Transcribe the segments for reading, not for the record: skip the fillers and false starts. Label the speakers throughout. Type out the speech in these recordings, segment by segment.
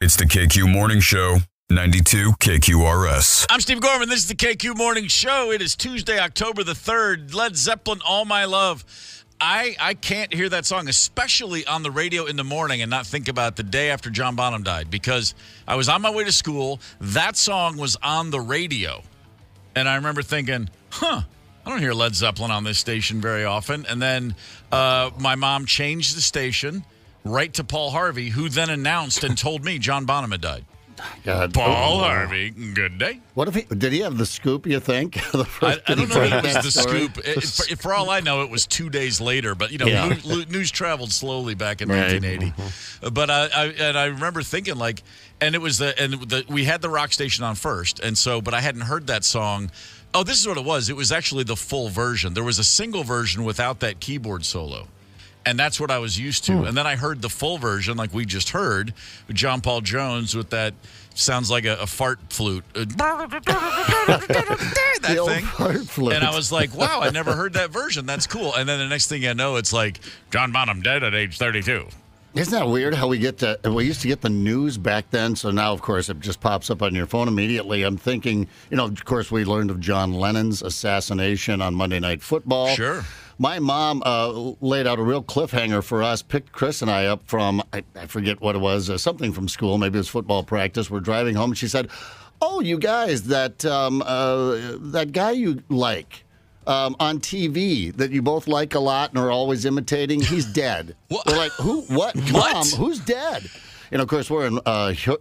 Speaker 1: It's the KQ Morning Show, 92 KQRS.
Speaker 2: I'm Steve Gorman. This is the KQ Morning Show. It is Tuesday, October the 3rd. Led Zeppelin, All My Love. I can't hear that song, especially on the radio in the morning, and not think about the day after John Bonham died, because I was on my way to school. That song was on the radio, and I remember thinking, I don't hear Led Zeppelin on this station very often. And then my mom changed the station right to Paul Harvey, who then announced and told me John Bonham had died.
Speaker 3: God.
Speaker 2: Paul Harvey, good day.
Speaker 3: What if did he have the scoop, you think?
Speaker 2: I don't know if it was the scoop. For all I know, it was 2 days later. But, news traveled slowly back in 1980. Mm-hmm. But I remember thinking, we had the rock station on first. And so, but I hadn't heard that song. Oh, this is what it was. It was actually the full version. There was a single version without that keyboard solo. And that's what I was used to. And then I heard the full version, like we just heard, with John Paul Jones with that, sounds like a fart flute. That thing.
Speaker 3: Fart flute.
Speaker 2: And I was like, wow, I never heard that version. That's cool. And then the next thing I know, it's like, John Bonham dead at age 32.
Speaker 3: Isn't that weird how we used to get the news back then, so now, of course, it just pops up on your phone immediately. I'm thinking, of course, we learned of John Lennon's assassination on Monday Night Football.
Speaker 2: Sure.
Speaker 3: My mom laid out a real cliffhanger for us, picked Chris and I up from, I forget what it was, something from school, maybe it was football practice. We're driving home, and she said, oh, you guys, that guy you like on TV that you both like a lot and are always imitating, he's dead. We're like, who? What? Mom, who's dead? And, of course, we're in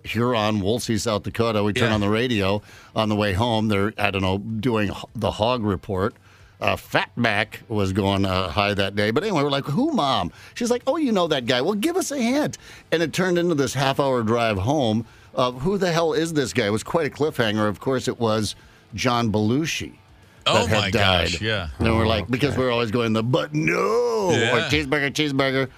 Speaker 3: Huron, Wolsey, South Dakota. We turn on the radio on the way home. They're, doing the hog report. Fatback was going high that day. But anyway, we're like, who, Mom? She's like, oh, you know that guy. Well, give us a hint. And it turned into this half-hour drive home of who the hell is this guy? It was quite a cliffhanger. Of course, it was John Belushi.
Speaker 2: Oh, my gosh, yeah.
Speaker 3: And we're like, because we're always going but no, or cheeseburger.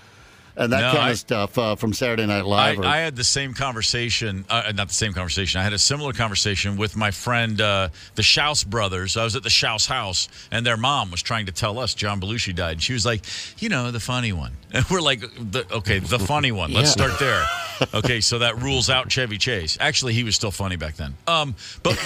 Speaker 3: And that kind of stuff from Saturday Night Live.
Speaker 2: I had the same conversation, not the same conversation. I had a similar conversation with my friend, the Schaus brothers. I was at the Schaus house, and their mom was trying to tell us John Belushi died. And she was like, the funny one. And we're like, the funny one. Let's start there. Okay, so that rules out Chevy Chase. Actually, he was still funny back then. But,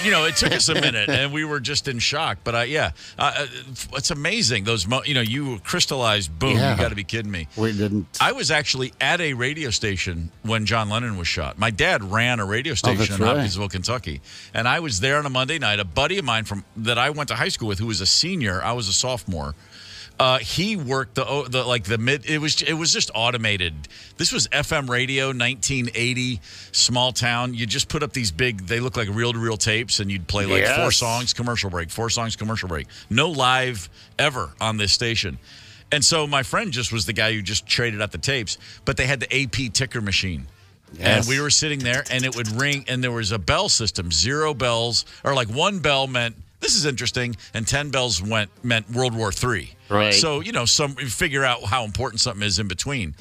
Speaker 2: it took us a minute, and we were just in shock. But, it's amazing. Those, you crystallized, boom, you got to be kidding me.
Speaker 3: We didn't.
Speaker 2: I was actually at a radio station when John Lennon was shot. My dad ran a radio station in Hopkinsville, Kentucky. And I was there on a Monday night. A buddy of mine that I went to high school with, who was a senior, I was a sophomore. He worked the mid. It was just automated. This was FM radio, 1980, small town. You just put up these big. They look like reel-to-reel tapes, and you'd play 4 songs, commercial break, 4 songs, commercial break. No live ever on this station. And so my friend just was the guy who just traded out the tapes, but they had the AP ticker machine. Yes. And we were sitting there, and it would ring, and there was a bell system, 0 bells, or like 1 bell meant, this is interesting, and 10 bells meant World War III.
Speaker 3: Right.
Speaker 2: So, you figure out how important something is in between.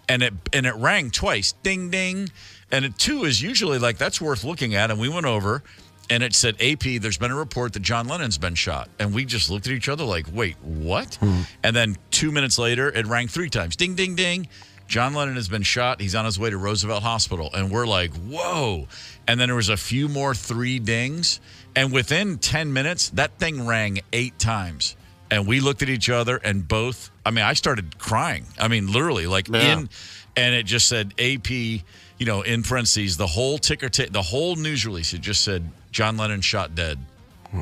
Speaker 2: And it rang twice, ding, ding. And 2 is usually like, that's worth looking at, and we went over. And it said, AP, there's been a report that John Lennon's been shot. And we just looked at each other like, wait, what? And then 2 minutes later, it rang 3 times. Ding, ding, ding. John Lennon has been shot. He's on his way to Roosevelt Hospital. And we're like, whoa. And then there was a few more 3 dings. And within 10 minutes, that thing rang 8 times. And we looked at each other and both, I started crying. Literally, and it just said AP, in parentheses, the whole ticker, the whole news release, it just said, John Lennon shot dead.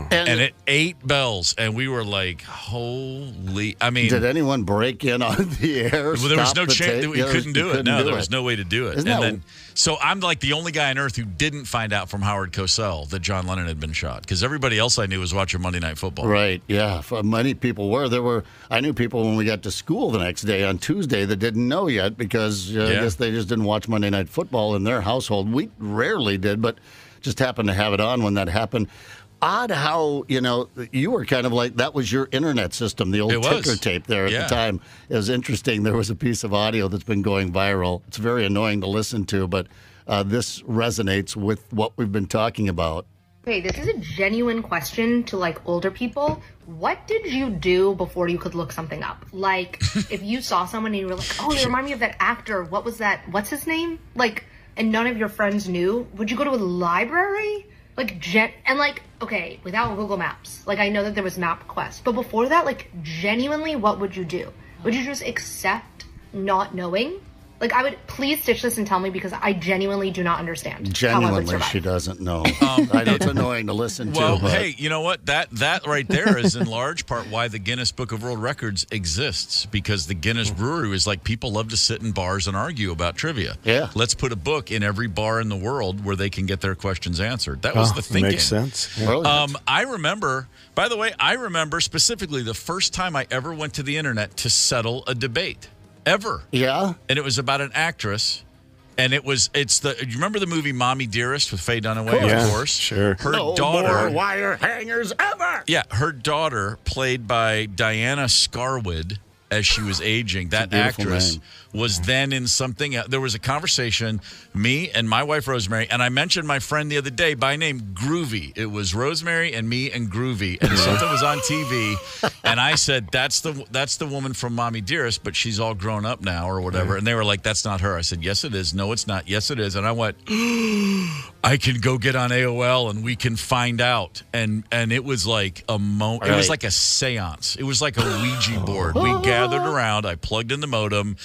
Speaker 2: And it 8 bells, and we were like, holy,
Speaker 3: Did anyone break in on the air?
Speaker 2: Well, there was no chance that we couldn't do it. No, there was no way to do it. So I'm like the only guy on earth who didn't find out from Howard Cosell that John Lennon had been shot, because everybody else I knew was watching Monday Night Football.
Speaker 3: Right, yeah. Many people were. I knew people when we got to school the next day on Tuesday that didn't know yet, because I guess they just didn't watch Monday Night Football in their household. We rarely did, but just happened to have it on when that happened. Odd how, you were kind of like, that was your internet system, the old ticker tape there at the time. It was interesting. There was a piece of audio that's been going viral. It's very annoying to listen to, but this resonates with what we've been talking about.
Speaker 4: Okay, this is a genuine question to older people. What did you do before you could look something up? If you saw someone and you were like, oh, they remind me of that actor. What was that? What's his name? and none of your friends knew, would you go to a library? Okay, without Google Maps. Like, I know that there was MapQuest, but before that, like, genuinely, what would you do? Would you just accept not knowing? Like, I would, please stitch this and tell me, because I genuinely do not understand how I would
Speaker 3: Genuinely,
Speaker 4: survive.
Speaker 3: she doesn't know. I know it's annoying to listen
Speaker 2: Well,
Speaker 3: to. But
Speaker 2: hey, you know what? That right there is in large part why the Guinness Book of World Records exists, because the Guinness Brewery is like, people love to sit in bars and argue about trivia.
Speaker 3: Yeah.
Speaker 2: Let's put a book in every bar in the world where they can get their questions answered. That was the thinking.
Speaker 5: Makes sense. Yeah.
Speaker 3: Brilliant.
Speaker 2: I remember, by the way, specifically the first time I ever went to the internet to settle a debate. Ever.
Speaker 3: Yeah.
Speaker 2: And it was about an actress. And you remember the movie Mommy Dearest with Faye Dunaway?
Speaker 5: Yeah,
Speaker 2: Of course.
Speaker 5: sure.
Speaker 2: Her
Speaker 3: No
Speaker 2: daughter.
Speaker 3: more wire hangers ever.
Speaker 2: Yeah, her daughter, played by Diana Scarwood as she was aging, that
Speaker 3: beautiful
Speaker 2: actress
Speaker 3: name.
Speaker 2: was then in something. There was a conversation, me and my wife Rosemary, and I mentioned my friend the other day by name, Groovy. It was Rosemary and me and Groovy, and something was on TV, and I said, that's the woman from Mommy Dearest, but she's all grown up now or whatever. And they were like, that's not her. I said, yes, it is. No, it's not. Yes, it is. And I went, I can go get on AOL and we can find out. And it was like a moment. It was like a seance. It was like a Ouija board. We gathered around. I plugged in the modem.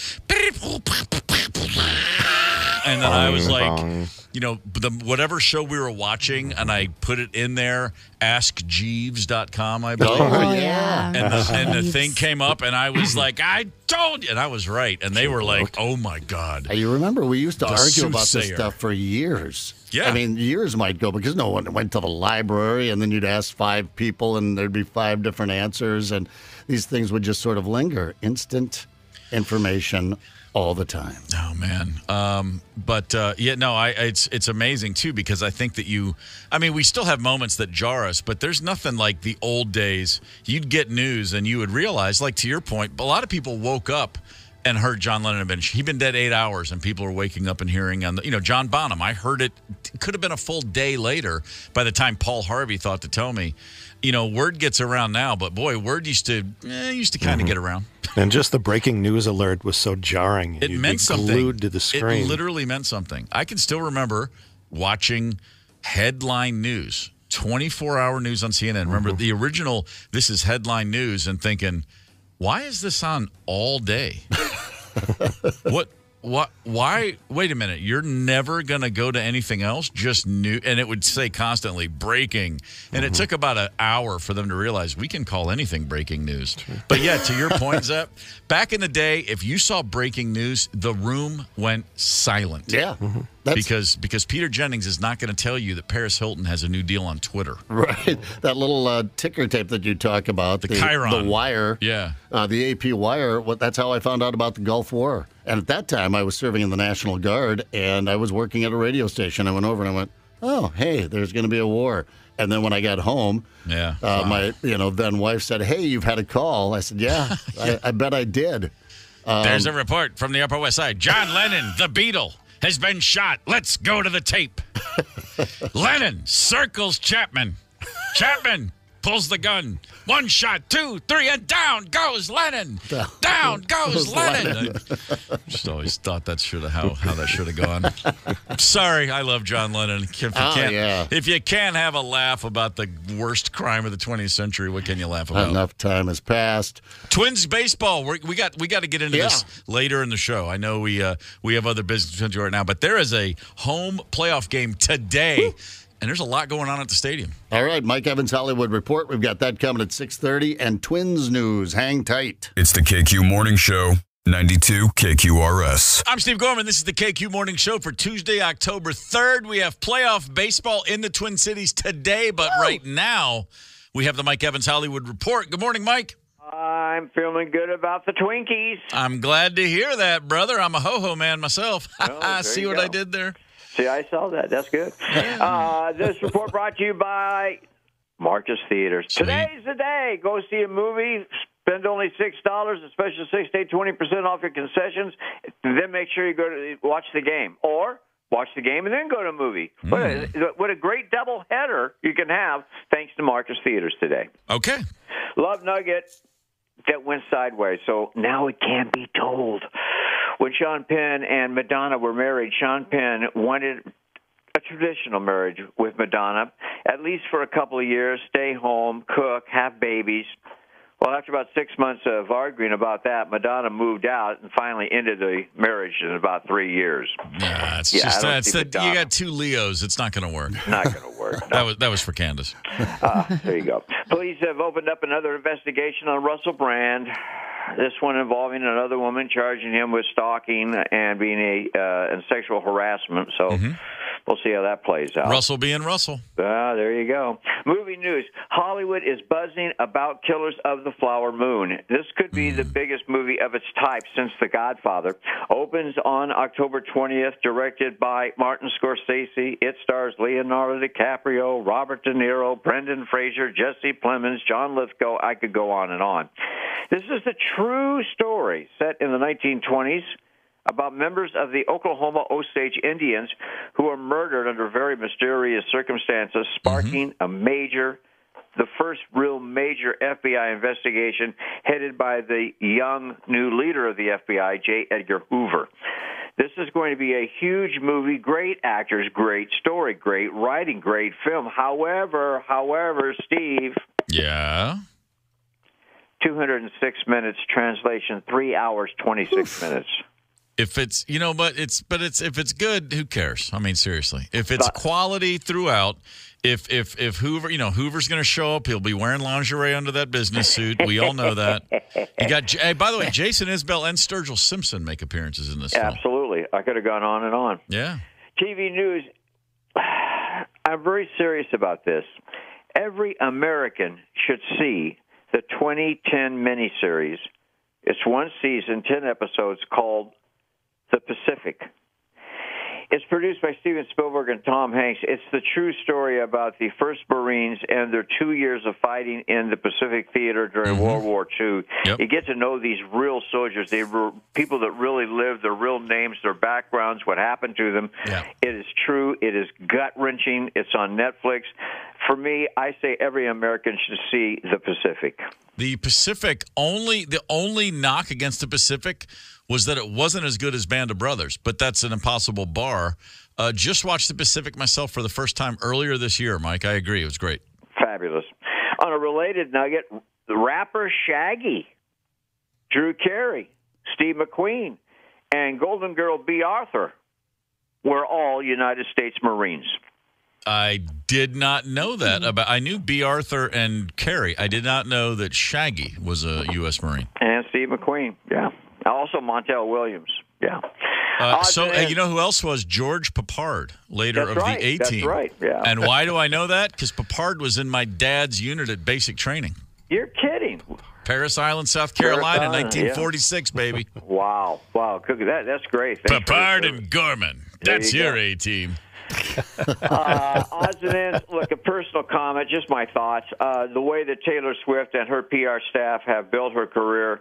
Speaker 2: And then I was like, whatever show we were watching, and I put it in there, AskJeeves.com, I believe.
Speaker 3: Oh, yeah.
Speaker 2: And the thing came up, and I was like, I told you. And I was right. And they were like, oh, my God.
Speaker 3: You remember we used to argue about this
Speaker 2: soothsayer.
Speaker 3: stuff for years.
Speaker 2: Yeah.
Speaker 3: I mean, years might go because no one went to the library, and then you'd ask 5 people, and there'd be 5 different answers, and these things would just sort of linger. Instant information all the time.
Speaker 2: Oh man, it's amazing too, because I think that we still have moments that jar us, but there's nothing like the old days. You'd get news and you would realize, like to your point, a lot of people woke up and heard John Lennon had he'd been dead 8 hours, and people are waking up and hearing on the, John Bonham. I heard it could have been a full day later by the time Paul Harvey thought to tell me. Word gets around now, but boy, word used to kind of get around.
Speaker 5: And just the breaking news alert was so jarring.
Speaker 2: It
Speaker 5: You'd
Speaker 2: meant
Speaker 5: be
Speaker 2: something.
Speaker 5: Glued to the screen.
Speaker 2: It literally meant something. I can still remember watching headline news, 24-hour news on CNN. Remember the original, this is headline news, and thinking, why is this on all day? Why? Wait a minute. You're never going to go to anything else? Just new. And it would say constantly breaking. And it took about an hour for them to realize we can call anything breaking news. But yeah, to your point, Zepp, back in the day, if you saw breaking news, the room went silent.
Speaker 3: Yeah.
Speaker 2: Because Peter Jennings is not going to tell you that Paris Hilton has a new deal on Twitter.
Speaker 3: Right. That little ticker tape that you talk about.
Speaker 2: The Chiron.
Speaker 3: The wire.
Speaker 2: Yeah.
Speaker 3: The AP wire. That's how I found out about the Gulf War. And at that time, I was serving in the National Guard, and I was working at a radio station. I went over and I went, oh, hey, there's going to be a war. And then when I got home, my then wife said, hey, you've had a call. I said, yeah, I bet I did.
Speaker 2: There's a report from the Upper West Side. John Lennon, the Beatle, has been shot. Let's go to the tape. Lennon circles Chapman. Chapman pulls the gun. 1 shot, 2, 3, and down goes Lennon. Down goes Lennon. I just always thought that's how that should have gone. Sorry, I love John Lennon. If you can't have a laugh about the worst crime of the 20th century, what can you laugh about?
Speaker 3: Enough time has passed.
Speaker 2: Twins baseball. We got to get into this later in the show. I know we have other business to do right now, but there is a home playoff game today. And there's a lot going on at the stadium.
Speaker 3: All right, Mike Evans Hollywood Report. We've got that coming at 6:30, and Twins news. Hang tight.
Speaker 1: It's the KQ Morning Show, 92 KQRS.
Speaker 2: I'm Steve Gorman. This is the KQ Morning Show for Tuesday, October 3rd. We have playoff baseball in the Twin Cities today, but right now we have the Mike Evans Hollywood Report. Good morning, Mike.
Speaker 6: I'm feeling good about the Twinkies.
Speaker 2: I'm glad to hear that, brother. I'm a ho-ho man myself.
Speaker 6: Oh,
Speaker 2: See what I did there?
Speaker 6: See, I saw that. That's good. This report brought to you by Marcus Theaters.
Speaker 2: Sweet.
Speaker 6: Today's the day. Go see a movie. Spend only $6, a special 6 day, 20% off your concessions. Then make sure you go to watch the game. Or watch the game and then go to a movie. What a great double header you can have thanks to Marcus Theaters today.
Speaker 2: Okay.
Speaker 6: Love Nugget that went sideways, so now it can't be told. when Sean Penn and Madonna were married, Sean Penn wanted a traditional marriage with Madonna, at least for a couple of years, stay home, cook, have babies. Well, after about 6 months of arguing about that, Madonna moved out and finally ended the marriage in about 3 years.
Speaker 2: Nah, it's just you got two Leos. It's not going to work.
Speaker 6: Not going to work. No.
Speaker 2: That was for Candace.
Speaker 6: There you go. Police have opened up another investigation on Russell Brand. This one involving another woman, charging him with stalking and being and sexual harassment. So we'll see how that plays out.
Speaker 2: Russell being Russell.
Speaker 6: There you go. Movie news. Hollywood is buzzing about Killers of the Flower Moon. This could be the biggest movie of its type since The Godfather. Opens on October 20th, directed by Martin Scorsese. It stars Leonardo DiCaprio, Robert De Niro, Brendan Fraser, Jesse Plemons, John Lithgow. I could go on and on. This is the true story set in the 1920s about members of the Oklahoma Osage Indians who were murdered under very mysterious circumstances, sparking the first real major FBI investigation headed by the young new leader of the FBI, J. Edgar Hoover. This is going to be a huge movie, great actors, great story, great writing, great film. However, Steve.
Speaker 2: Yeah.
Speaker 6: 206 minutes, translation 3 hours 26 minutes.
Speaker 2: If it's if it's good, who cares? I mean, seriously. If it's quality throughout, if Hoover, Hoover's going to show up, he'll be wearing lingerie under that business suit. We all know that. You got. Hey, by the way, Jason Isbell and Sturgill Simpson make appearances in this film.
Speaker 6: Absolutely. I could have gone on and on.
Speaker 2: Yeah.
Speaker 6: TV news. I'm very serious about this. Every American should see the 2010 miniseries. It's one season, 10 episodes, called The Pacific. It's produced by Steven Spielberg and Tom Hanks. It's the true story about the 1st Marines and their 2 years of fighting in the Pacific Theater during World War II.
Speaker 2: Yep.
Speaker 6: You get to know these real soldiers. They were people that really lived, their real names, their backgrounds, what happened to them.
Speaker 2: Yeah.
Speaker 6: It is true. It is gut-wrenching. It's on Netflix. For me, I say every American should see The Pacific.
Speaker 2: The Pacific, the only knock against the Pacific was that it wasn't as good as Band of Brothers, but that's an impossible bar. Just watched The Pacific myself for the first time earlier this year, Mike. I agree. It was great.
Speaker 6: Fabulous. On a related nugget, the rapper Shaggy, Drew Carey, Steve McQueen, and Golden Girl B. Arthur were all United States Marines.
Speaker 2: I did not know that. I knew B. Arthur and Carey. I did not know that Shaggy was a U.S. Marine.
Speaker 6: And Steve McQueen, yeah. Also Montel Williams, yeah.
Speaker 2: You know who else was? George Peppard, later of the A-Team.
Speaker 6: That's right, yeah.
Speaker 2: And why do I know that? Because Peppard was in my dad's unit at basic training.
Speaker 6: You're kidding.
Speaker 2: Paris Island, South Carolina, 1946, baby.
Speaker 6: Wow. That's great.
Speaker 2: Peppard and Gorman. That's your A-Team.
Speaker 6: Odds and ends. Look, a personal comment, just my thoughts. The way that Taylor Swift and her PR staff have built her career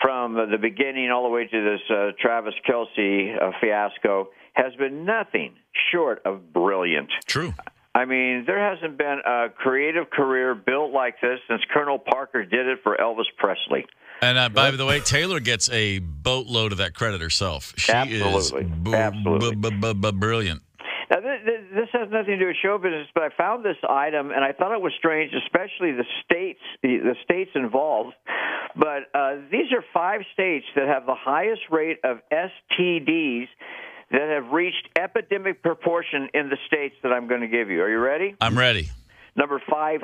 Speaker 6: from the beginning all the way to this Travis Kelce fiasco has been nothing short of brilliant.
Speaker 2: True.
Speaker 6: I mean, there hasn't been a creative career built like this since Colonel Parker did it for Elvis Presley.
Speaker 2: And by the way, Taylor gets a boatload of that credit herself. She
Speaker 6: Absolutely.
Speaker 2: is brilliant.
Speaker 6: Now, this has nothing to do with show business, but I found this item, and I thought it was strange, especially the states involved. But these are 5 states that have the highest rate of STDs that have reached epidemic proportion in the states that I'm going to give you. Are you ready?
Speaker 2: I'm ready.
Speaker 6: Number 5,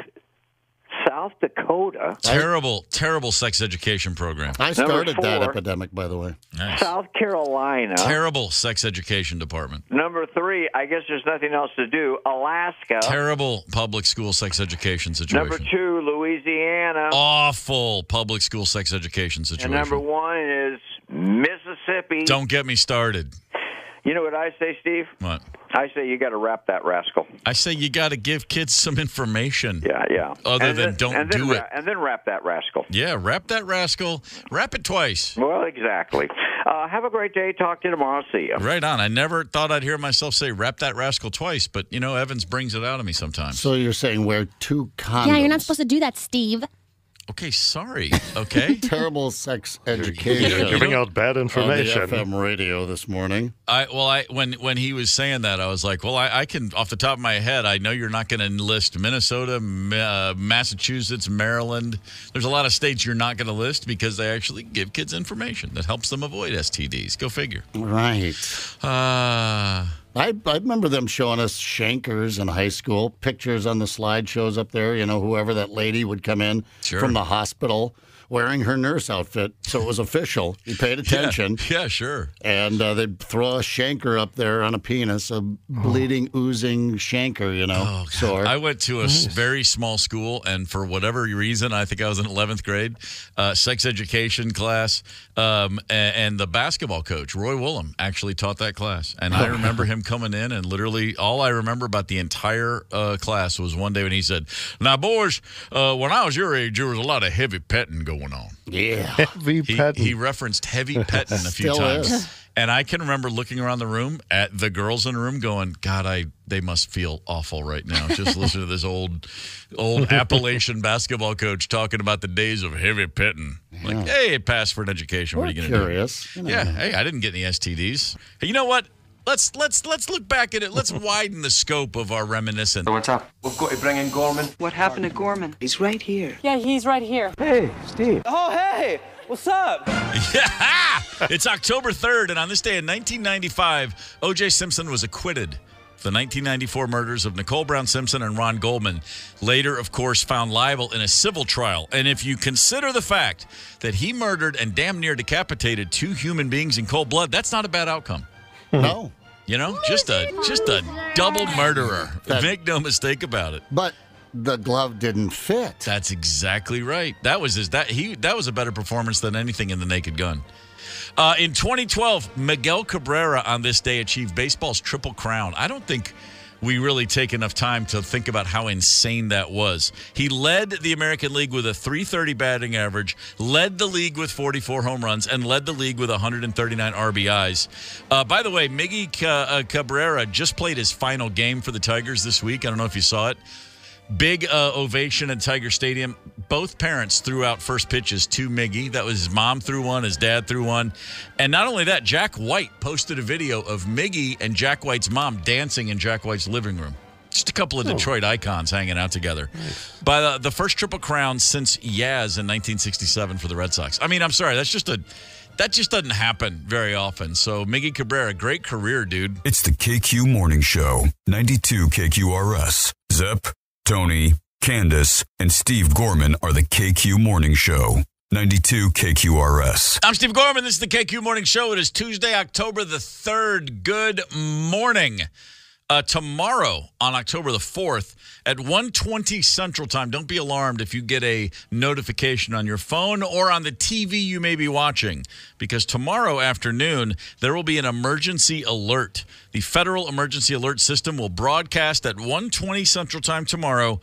Speaker 6: South Dakota.
Speaker 2: Terrible sex education program.
Speaker 3: I started that epidemic, by the way.
Speaker 2: Nice.
Speaker 6: South Carolina.
Speaker 2: Terrible sex education department.
Speaker 6: Number 3, I guess there's nothing else to do, Alaska.
Speaker 2: Terrible public school sex education situation.
Speaker 6: Number 2, Louisiana.
Speaker 2: Awful public school sex education situation.
Speaker 6: And number 1 is Mississippi.
Speaker 2: Don't get me started.
Speaker 6: You know what I say, Steve?
Speaker 2: What?
Speaker 6: I say you got to wrap that rascal.
Speaker 2: I say you got to give kids some information.
Speaker 6: Yeah.
Speaker 2: Other than don't do it.
Speaker 6: And then wrap that rascal.
Speaker 2: Yeah, wrap that rascal. Wrap it twice.
Speaker 6: Well, exactly. Have a great day. Talk to you tomorrow. See you.
Speaker 2: Right on. I never thought I'd hear myself say wrap that rascal twice, but, Evans brings it out of me sometimes.
Speaker 3: So you're saying wear 2 condoms.
Speaker 7: Yeah, you're not supposed to do that, Steve.
Speaker 2: Okay, sorry. Okay.
Speaker 3: Terrible sex education.
Speaker 5: Giving out bad information.
Speaker 3: On the FM radio this morning.
Speaker 2: When he was saying that, I was like, well, I can, off the top of my head, I know you're not going to list Minnesota, Massachusetts, Maryland. There's a lot of states you're not going to list because they actually give kids information that helps them avoid STDs. Go figure.
Speaker 3: Right. I remember them showing us Shankers in high school, pictures on the slideshows up there, whoever that lady would come in from the hospital wearing her nurse outfit, so it was official. You paid attention.
Speaker 2: Yeah, sure.
Speaker 3: And they'd throw a Shanker up there on a penis, a bleeding, oozing Shanker, sore.
Speaker 2: I went to a very small school, and for whatever reason, I think I was in 11th grade, sex education class, and the basketball coach, Roy Woolham, actually taught that class. And I remember him coming in, and literally all I remember about the entire class was one day when he said, "Now, boys, when I was your age, there was a lot of heavy petting going on."
Speaker 3: Yeah.
Speaker 5: Heavy petting.
Speaker 2: He referenced heavy petting a few times.
Speaker 3: Is.
Speaker 2: And I can remember looking around the room at the girls in the room going, God, they must feel awful right now. Just listen to this old Appalachian basketball coach talking about the days of heavy petting.
Speaker 3: Yeah.
Speaker 2: Like, hey, it passed for an education.
Speaker 3: We're
Speaker 2: what are you going to do?
Speaker 3: Curious.
Speaker 2: Yeah. Hey, I didn't get any STDs. Hey, you know what? Let's look back at it. Let's widen the scope of our reminiscence.
Speaker 7: What's up? We've got to bring in Gorman.
Speaker 8: What happened to Gorman?
Speaker 7: He's right here.
Speaker 8: Yeah, he's right here.
Speaker 7: Hey, Steve.
Speaker 8: Oh, hey! What's up?
Speaker 2: Yeah! It's October 3rd, and on this day in 1995, O.J. Simpson was acquitted of the 1994 murders of Nicole Brown Simpson and Ron Goldman. Later, of course, found liable in a civil trial. And if you consider the fact that he murdered and damn near decapitated 2 human beings in cold blood, that's not a bad outcome.
Speaker 3: No.
Speaker 2: Just a double murderer. Make no mistake about it.
Speaker 3: But the glove didn't fit.
Speaker 2: That's exactly right. That was a better performance than anything in The Naked Gun. In 2012, Miguel Cabrera on this day achieved baseball's Triple Crown. I don't think we really take enough time to think about how insane that was. He led the American League with a .330 batting average, led the league with 44 home runs, and led the league with 139 RBIs. By the way, Miggy Cabrera just played his final game for the Tigers this week. I don't know if you saw it. Big ovation at Tiger Stadium. Both parents threw out first pitches to Miggy. That was his mom threw one, his dad threw one. And not only that, Jack White posted a video of Miggy and Jack White's mom dancing in Jack White's living room. Just a couple of Detroit icons hanging out together. Nice. By the first Triple Crown since Yaz in 1967 for the Red Sox. I mean, I'm sorry, that just doesn't happen very often. So Miggy Cabrera, great career, dude.
Speaker 1: It's the KQ Morning Show, 92 KQRS. Zep, Tony, Candace, and Steve Gorman are the KQ Morning Show. 92 KQRS.
Speaker 2: I'm Steve Gorman. This is the KQ Morning Show. It is Tuesday, October the 3rd. Good morning. Tomorrow, on October the 4th, at 1:20 Central Time, don't be alarmed if you get a notification on your phone or on the TV you may be watching, because tomorrow afternoon, there will be an emergency alert. The Federal Emergency Alert System will broadcast at 1:20 Central Time tomorrow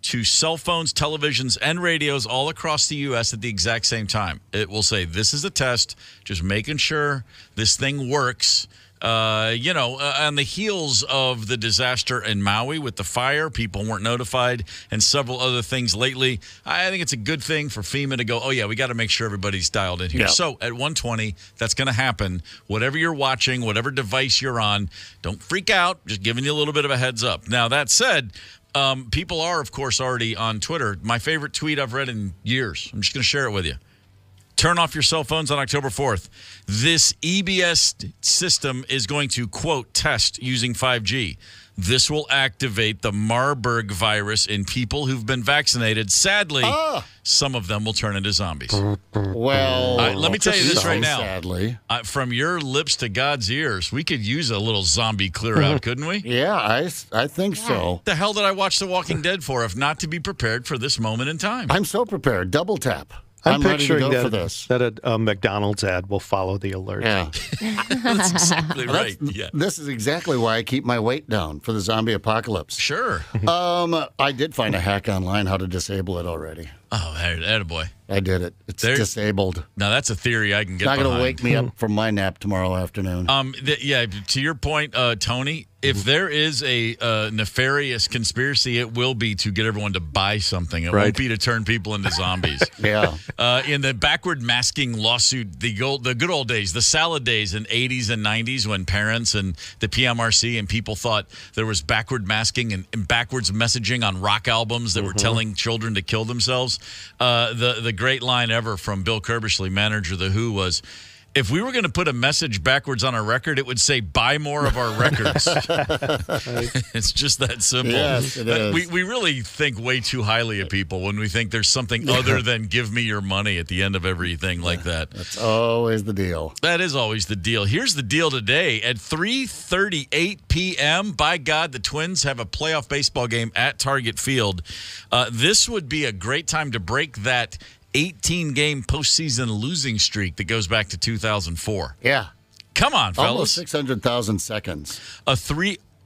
Speaker 2: to cell phones, televisions, and radios all across the U.S. at the exact same time. It will say, this is a test, just making sure this thing works. On the heels of the disaster in Maui with the fire, people weren't notified, and several other things lately. I think it's a good thing for FEMA to go, oh, yeah, we got to make sure everybody's dialed in here. Yep. So at 1:20, that's going to happen. Whatever you're watching, whatever device you're on, don't freak out. Just giving you a little bit of a heads up. Now, that said, people are, of course, already on Twitter. My favorite tweet I've read in years. I'm just going to share it with you. Turn off your cell phones on October 4th. This EBS system is going to, quote, test using 5G. This will activate the Marburg virus in people who've been vaccinated. Sadly, some of them will turn into zombies.
Speaker 3: Well,
Speaker 2: let me tell you this right now.
Speaker 3: Sadly.
Speaker 2: From your lips to God's ears, we could use a little zombie clear out, couldn't we?
Speaker 3: Yeah, I think so.
Speaker 2: What the hell did I watch The Walking Dead for if not to be prepared for this moment in time?
Speaker 3: I'm so prepared. Double tap.
Speaker 5: I'm
Speaker 3: ready to
Speaker 5: picturing
Speaker 3: go for this.
Speaker 5: that a McDonald's ad will follow the alert.
Speaker 3: Yeah.
Speaker 2: That's exactly right. Yeah.
Speaker 3: This is exactly why I keep my weight down for the zombie apocalypse.
Speaker 2: Sure.
Speaker 3: I did find a hack online how to disable it already.
Speaker 2: Oh, attaboy.
Speaker 3: I did it. It's disabled.
Speaker 2: Now, that's a theory I can get
Speaker 3: It's not
Speaker 2: behind.
Speaker 3: going to wake me up from my nap tomorrow afternoon.
Speaker 2: Yeah, to your point, Tony, if there is a nefarious conspiracy, it will be to get everyone to buy something. It won't be to turn people into zombies.
Speaker 3: Yeah.
Speaker 2: In the backward masking lawsuit, the good old days, the salad days in 80s and 90s when parents and the PMRC and people thought there was backward masking and backwards messaging on rock albums that were telling children to kill themselves. The great line ever from Bill Kerbishley, manager of The Who, was, if we were going to put a message backwards on our record, it would say, buy more of our records. It's just that simple.
Speaker 3: Yes, it is.
Speaker 2: We really think way too highly of people when we think there's something other than give me your money at the end of everything like that.
Speaker 3: That's always the deal.
Speaker 2: That is always the deal. Here's the deal today. At 3:38 p.m., by God, the Twins have a playoff baseball game at Target Field. This would be a great time to break that 18-game postseason losing streak that goes back to 2004.
Speaker 3: Yeah.
Speaker 2: Come on, fellas.
Speaker 3: Almost 600,000 seconds.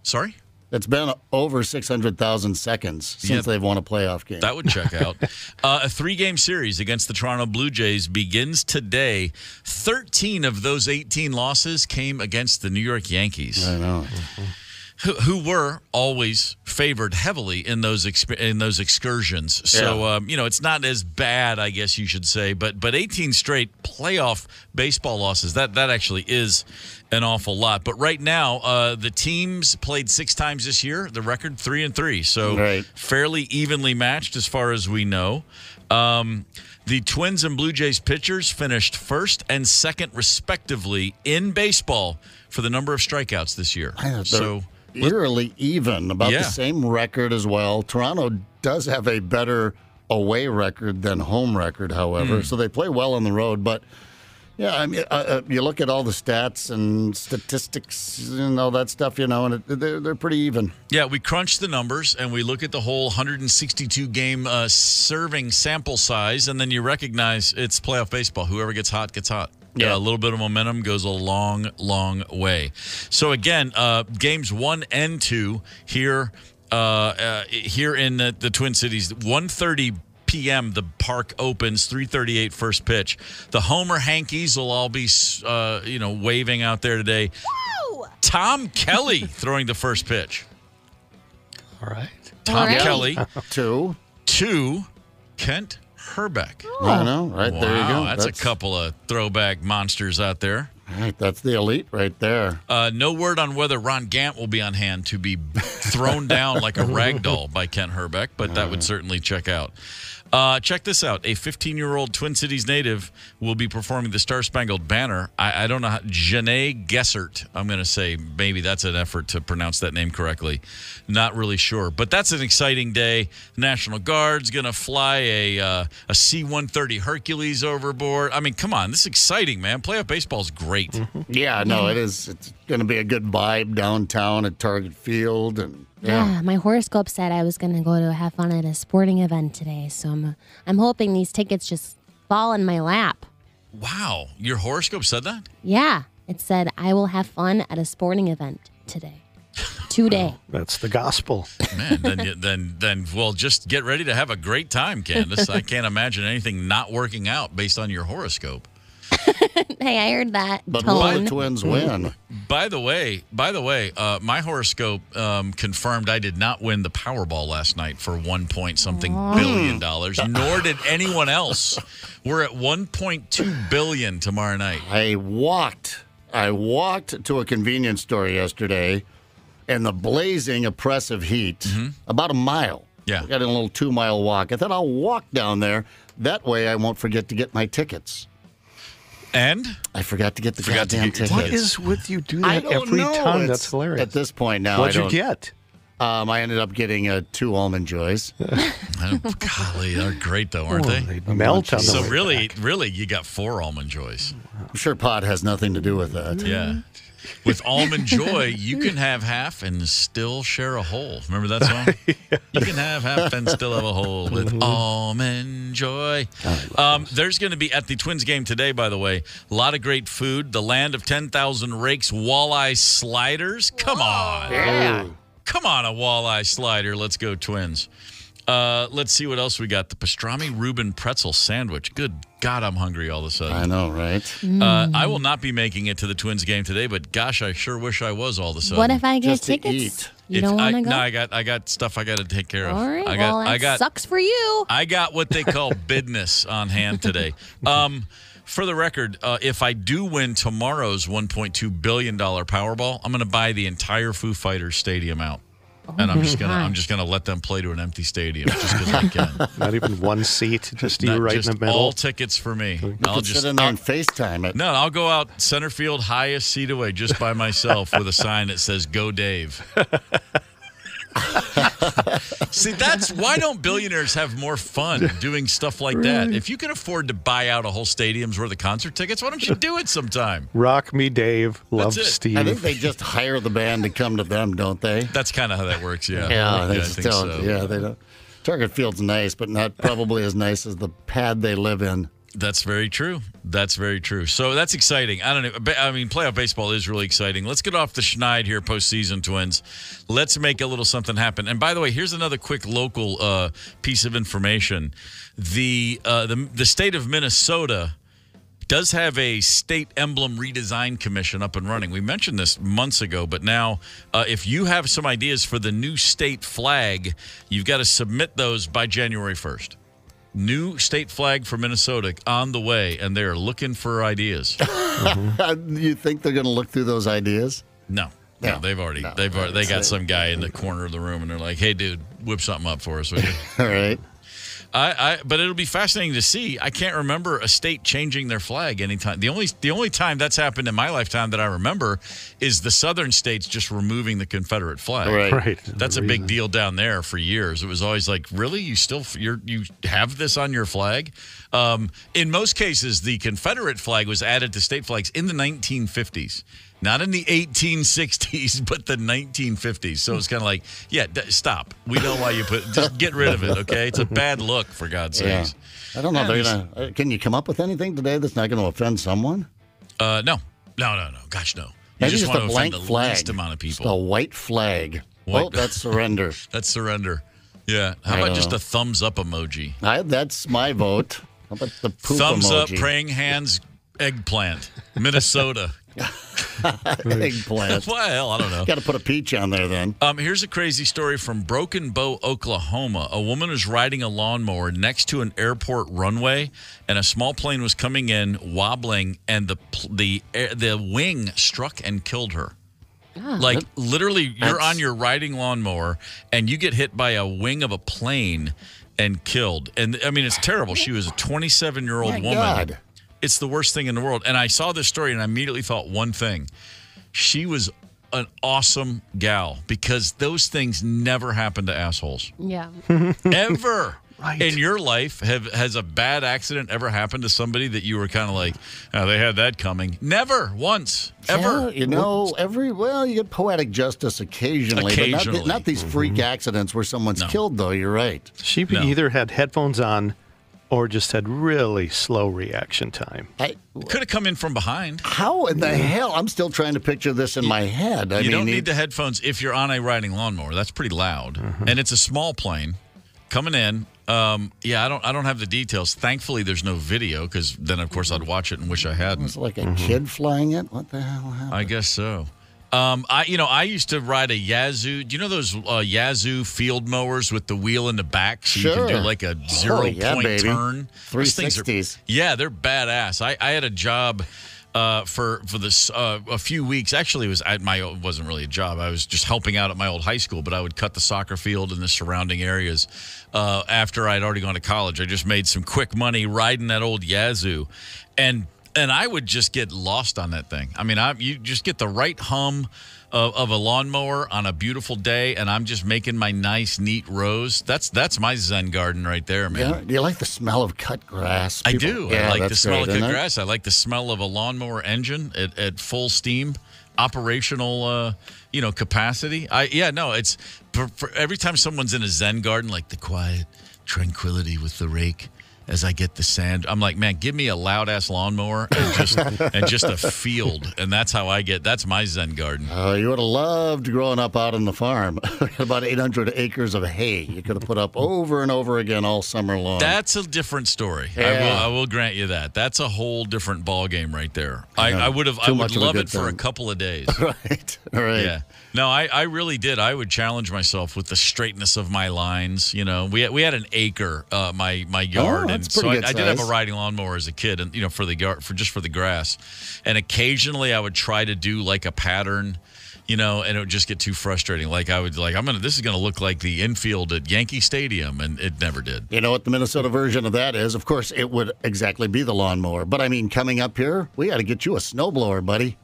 Speaker 2: Sorry?
Speaker 3: It's been over 600,000 seconds since they've won a playoff game.
Speaker 2: That would check out. A 3-game series against the Toronto Blue Jays begins today. 13 of those 18 losses came against the New York Yankees.
Speaker 3: I know.
Speaker 2: Who were always favored heavily in those excursions. So, it's not as bad, I guess you should say. But 18 straight playoff baseball losses, that actually is an awful lot. But right now, the teams played 6 times this year. The record, 3-3. So fairly evenly matched as far as we know. The Twins and Blue Jays pitchers finished first and second, respectively, in baseball for the number of strikeouts this year. So
Speaker 3: eerily even, about the same record as well. Toronto does have a better away record than home record, however, so they play well on the road. But yeah, I mean, you look at all the stats and statistics and all that stuff, and they're pretty even.
Speaker 2: Yeah, we crunch the numbers and we look at the whole 162 game serving sample size, and then you recognize it's playoff baseball. Whoever gets hot gets hot. Yeah, a little bit of momentum goes a long, long way. So again, games 1 and 2 here in the Twin Cities. 1:30 p.m. the park opens. 3:38 first pitch. The Homer Hankies will all be waving out there today. Woo! Tom Kelly throwing the first pitch.
Speaker 5: All right.
Speaker 2: Tom Kelly.
Speaker 3: 2.
Speaker 2: Kent Herbeck.
Speaker 3: I know, right?
Speaker 2: Wow,
Speaker 3: there you go.
Speaker 2: That's a couple of throwback monsters out there.
Speaker 3: Right, that's the elite right there.
Speaker 2: No word on whether Ron Gant will be on hand to be thrown down like a rag doll by Kent Herbeck, but that would certainly check out. Check this out. A 15-year-old Twin Cities native will be performing the Star-Spangled Banner. I don't know how. Janae Gessert, I'm going to say. Maybe that's an effort to pronounce that name correctly. Not really sure. But that's an exciting day. The National Guard's going to fly a C-130 Hercules overboard. I mean, come on. This is exciting, man. Playoff baseball is great.
Speaker 3: Yeah, no, it is. It's going to be a good vibe downtown at Target Field. And
Speaker 9: yeah, my horoscope said I was going to go to have fun at a sporting event today, so I'm hoping these tickets just fall in my lap.
Speaker 2: Wow, your horoscope said that?
Speaker 9: Yeah, it said I will have fun at a sporting event today.
Speaker 5: That's the gospel.
Speaker 2: Man, then, well, just get ready to have a great time, Candace. I can't imagine anything not working out based on your horoscope.
Speaker 9: Hey, I heard that.
Speaker 3: But will the Twins win?
Speaker 2: By the way, my horoscope confirmed I did not win the Powerball last night for $1.something billion. Nor did anyone else. We're at $1.2 billion tomorrow night.
Speaker 3: I walked to a convenience store yesterday in the blazing, oppressive heat, about a mile.
Speaker 2: Yeah.
Speaker 3: I got in a little 2-mile walk. I thought I'll walk down there. That way I won't forget to get my tickets.
Speaker 2: And?
Speaker 3: I forgot to get the goddamn tickets.
Speaker 5: What is with you do that every time? That's hilarious.
Speaker 3: At this point now,
Speaker 5: What'd you get?
Speaker 3: I ended up getting 2 Almond Joys.
Speaker 2: Golly, they're great though, aren't they?
Speaker 5: They melt on the
Speaker 2: So
Speaker 5: way
Speaker 2: really,
Speaker 5: back.
Speaker 2: really, you got 4 Almond Joys.
Speaker 3: I'm sure pot has nothing to do with that.
Speaker 2: Yeah. With Almond Joy, you can have half and still share a whole. Remember that song? You can have half and still have a whole with Almond Joy. There's going to be, at the Twins game today, by the way, a lot of great food. The Land of 10,000 Rakes walleye sliders. Come on.
Speaker 3: Yeah.
Speaker 2: Come on, a walleye slider. Let's go, Twins. Let's see what else we got. The pastrami Reuben pretzel sandwich. Good God, I'm hungry all of a sudden.
Speaker 3: I know, right?
Speaker 2: I will not be making it to the Twins game today, but gosh, I sure wish I was all of a sudden.
Speaker 9: What if I get
Speaker 3: Just to
Speaker 9: tickets?
Speaker 3: eat.
Speaker 9: You don't want to go?
Speaker 2: No, I got stuff I got to take care of.
Speaker 9: All right.
Speaker 2: I got
Speaker 9: sucks for you.
Speaker 2: I got what they call business on hand today. For the record, if I do win tomorrow's $1.2 billion Powerball, I'm going to buy the entire Foo Fighters stadium out. And I'm just gonna let them play to an empty stadium just because I can.
Speaker 5: Not even one seat, just you right in the middle.
Speaker 2: All tickets for me.
Speaker 3: I'll just sit in there and FaceTime it.
Speaker 2: No, I'll go out center field, highest seat away, just by myself with a sign that says "Go Dave." See, that's why don't billionaires have more fun doing stuff like that? If you can afford to buy out a whole stadium's worth of concert tickets, why don't you do it sometime?
Speaker 5: Rock me, Dave. Love Steve.
Speaker 3: I think they just hire the band to come to them, don't they?
Speaker 2: That's kind of how that works, yeah.
Speaker 3: I
Speaker 2: think
Speaker 3: don't.
Speaker 2: so.
Speaker 3: Yeah, they don't. Target Field's nice, but not probably as nice as the pad they live in.
Speaker 2: That's very true. That's very true. So that's exciting. I don't know. I mean, playoff baseball is really exciting. Let's get off the schneid here, postseason, Twins. Let's make a little something happen. And by the way, here's another quick local piece of information. The state of Minnesota does have a state emblem redesign commission up and running. We mentioned this months ago, but now if you have some ideas for the new state flag, you've got to submit those by January 1st. New state flag for Minnesota on the way, and they're looking for ideas.
Speaker 3: You think they're going to look through those ideas?
Speaker 2: No, they've already got some guy in the corner of the room, and they're like, "Hey, dude, whip something up for us, will you?"
Speaker 3: All right.
Speaker 2: But it'll be fascinating to see. I can't remember a state changing their flag anytime. The only time that's happened in my lifetime that I remember is the southern states just removing the Confederate flag.
Speaker 5: Right.
Speaker 2: That's a big deal down there for years. It was always like, really, you have this on your flag? In most cases, the Confederate flag was added to state flags in the 1950s. Not in the 1860s, but the 1950s. So it's kind of like, stop. We know why you just get rid of it, okay? It's a bad look, for God's sakes.
Speaker 3: I don't know. Can you come up with anything today that's not going to offend someone?
Speaker 2: No. Gosh, no. You
Speaker 3: Maybe
Speaker 2: just want to offend the
Speaker 3: flag.
Speaker 2: least amount of people.
Speaker 3: Just a white flag. That's surrender.
Speaker 2: That's surrender. Yeah. How about just a thumbs up emoji?
Speaker 3: That's my vote. How about the poop
Speaker 2: thumbs
Speaker 3: emoji?
Speaker 2: Up, praying hands, eggplant, Minnesota.
Speaker 3: Eggplant.
Speaker 2: Well, I don't know.
Speaker 3: Got to put a peach on there then.
Speaker 2: Here's a crazy story from Broken Bow, Oklahoma. A woman was riding a lawnmower next to an airport runway, and a small plane was coming in, wobbling, and the wing struck and killed her. Like, literally, you're on your riding lawnmower, and you get hit by a wing of a plane and killed. And, I mean, it's terrible. She was a 27-year-old woman.
Speaker 3: God.
Speaker 2: It's the worst thing in the world. And I saw this story, and I immediately thought one thing. She was an awesome gal, because those things never happen to assholes.
Speaker 9: Yeah.
Speaker 2: Ever.
Speaker 5: Right.
Speaker 2: In your life, has a bad accident ever happened to somebody that you were kind of like, oh, they had that coming? Never. Once. Ever.
Speaker 3: Yeah, you get poetic justice occasionally. But not these freak accidents where someone's killed, though. You're right.
Speaker 5: She either had headphones on or just had really slow reaction time.
Speaker 2: Could have come in from behind.
Speaker 3: How in the hell? I'm still trying to picture this in my head.
Speaker 2: You don't need the headphones if you're on a riding lawnmower. That's pretty loud. And it's a small plane coming in. I don't have the details. Thankfully, there's no video, because then, of course, I'd watch it and wish I hadn't.
Speaker 3: It's like a kid flying it? What the hell happened?
Speaker 2: I guess so. I used to ride a Yazoo. Do you know those Yazoo field mowers with the wheel in the back? So you can do like a 0-point turn.
Speaker 3: 360s.
Speaker 2: They're badass. I had a job for this a few weeks. Actually, it wasn't really a job. I was just helping out at my old high school, but I would cut the soccer field in the surrounding areas after I'd already gone to college. I just made some quick money riding that old Yazoo, and I would just get lost on that thing. I mean, you just get the right hum of a lawnmower on a beautiful day, and I'm just making my nice, neat rows. That's my Zen garden right there, man.
Speaker 3: Yeah. Do you like the smell of cut grass?
Speaker 2: I do. I like the smell of cut grass. I like the smell of a lawnmower engine at full steam, operational, capacity. It's for every time someone's in a Zen garden, like the quiet tranquility with the rake. as I get the sand. I'm like, man, give me a loud ass lawnmower and just a field, and that's how I get. That's my Zen garden.
Speaker 3: You would have loved growing up out on the farm. About 800 acres of hay you could have put up over and over again all summer long.
Speaker 2: That's a different story.
Speaker 3: Yeah.
Speaker 2: I will grant you that. That's a whole different ball game right there. I would love it for a couple of days.
Speaker 3: Right.
Speaker 2: Yeah. No, I really did. I would challenge myself with the straightness of my lines. You know, we had an acre, my yard, and so I did have a riding lawnmower as a kid, and for the grass, and occasionally I would try to do like a pattern, and it would just get too frustrating. Like this is gonna look like the infield at Yankee Stadium, and it never did.
Speaker 3: You know what the Minnesota version of that is? Of course, it would exactly be the lawnmower. But I mean, coming up here, we got to get you a snowblower, buddy.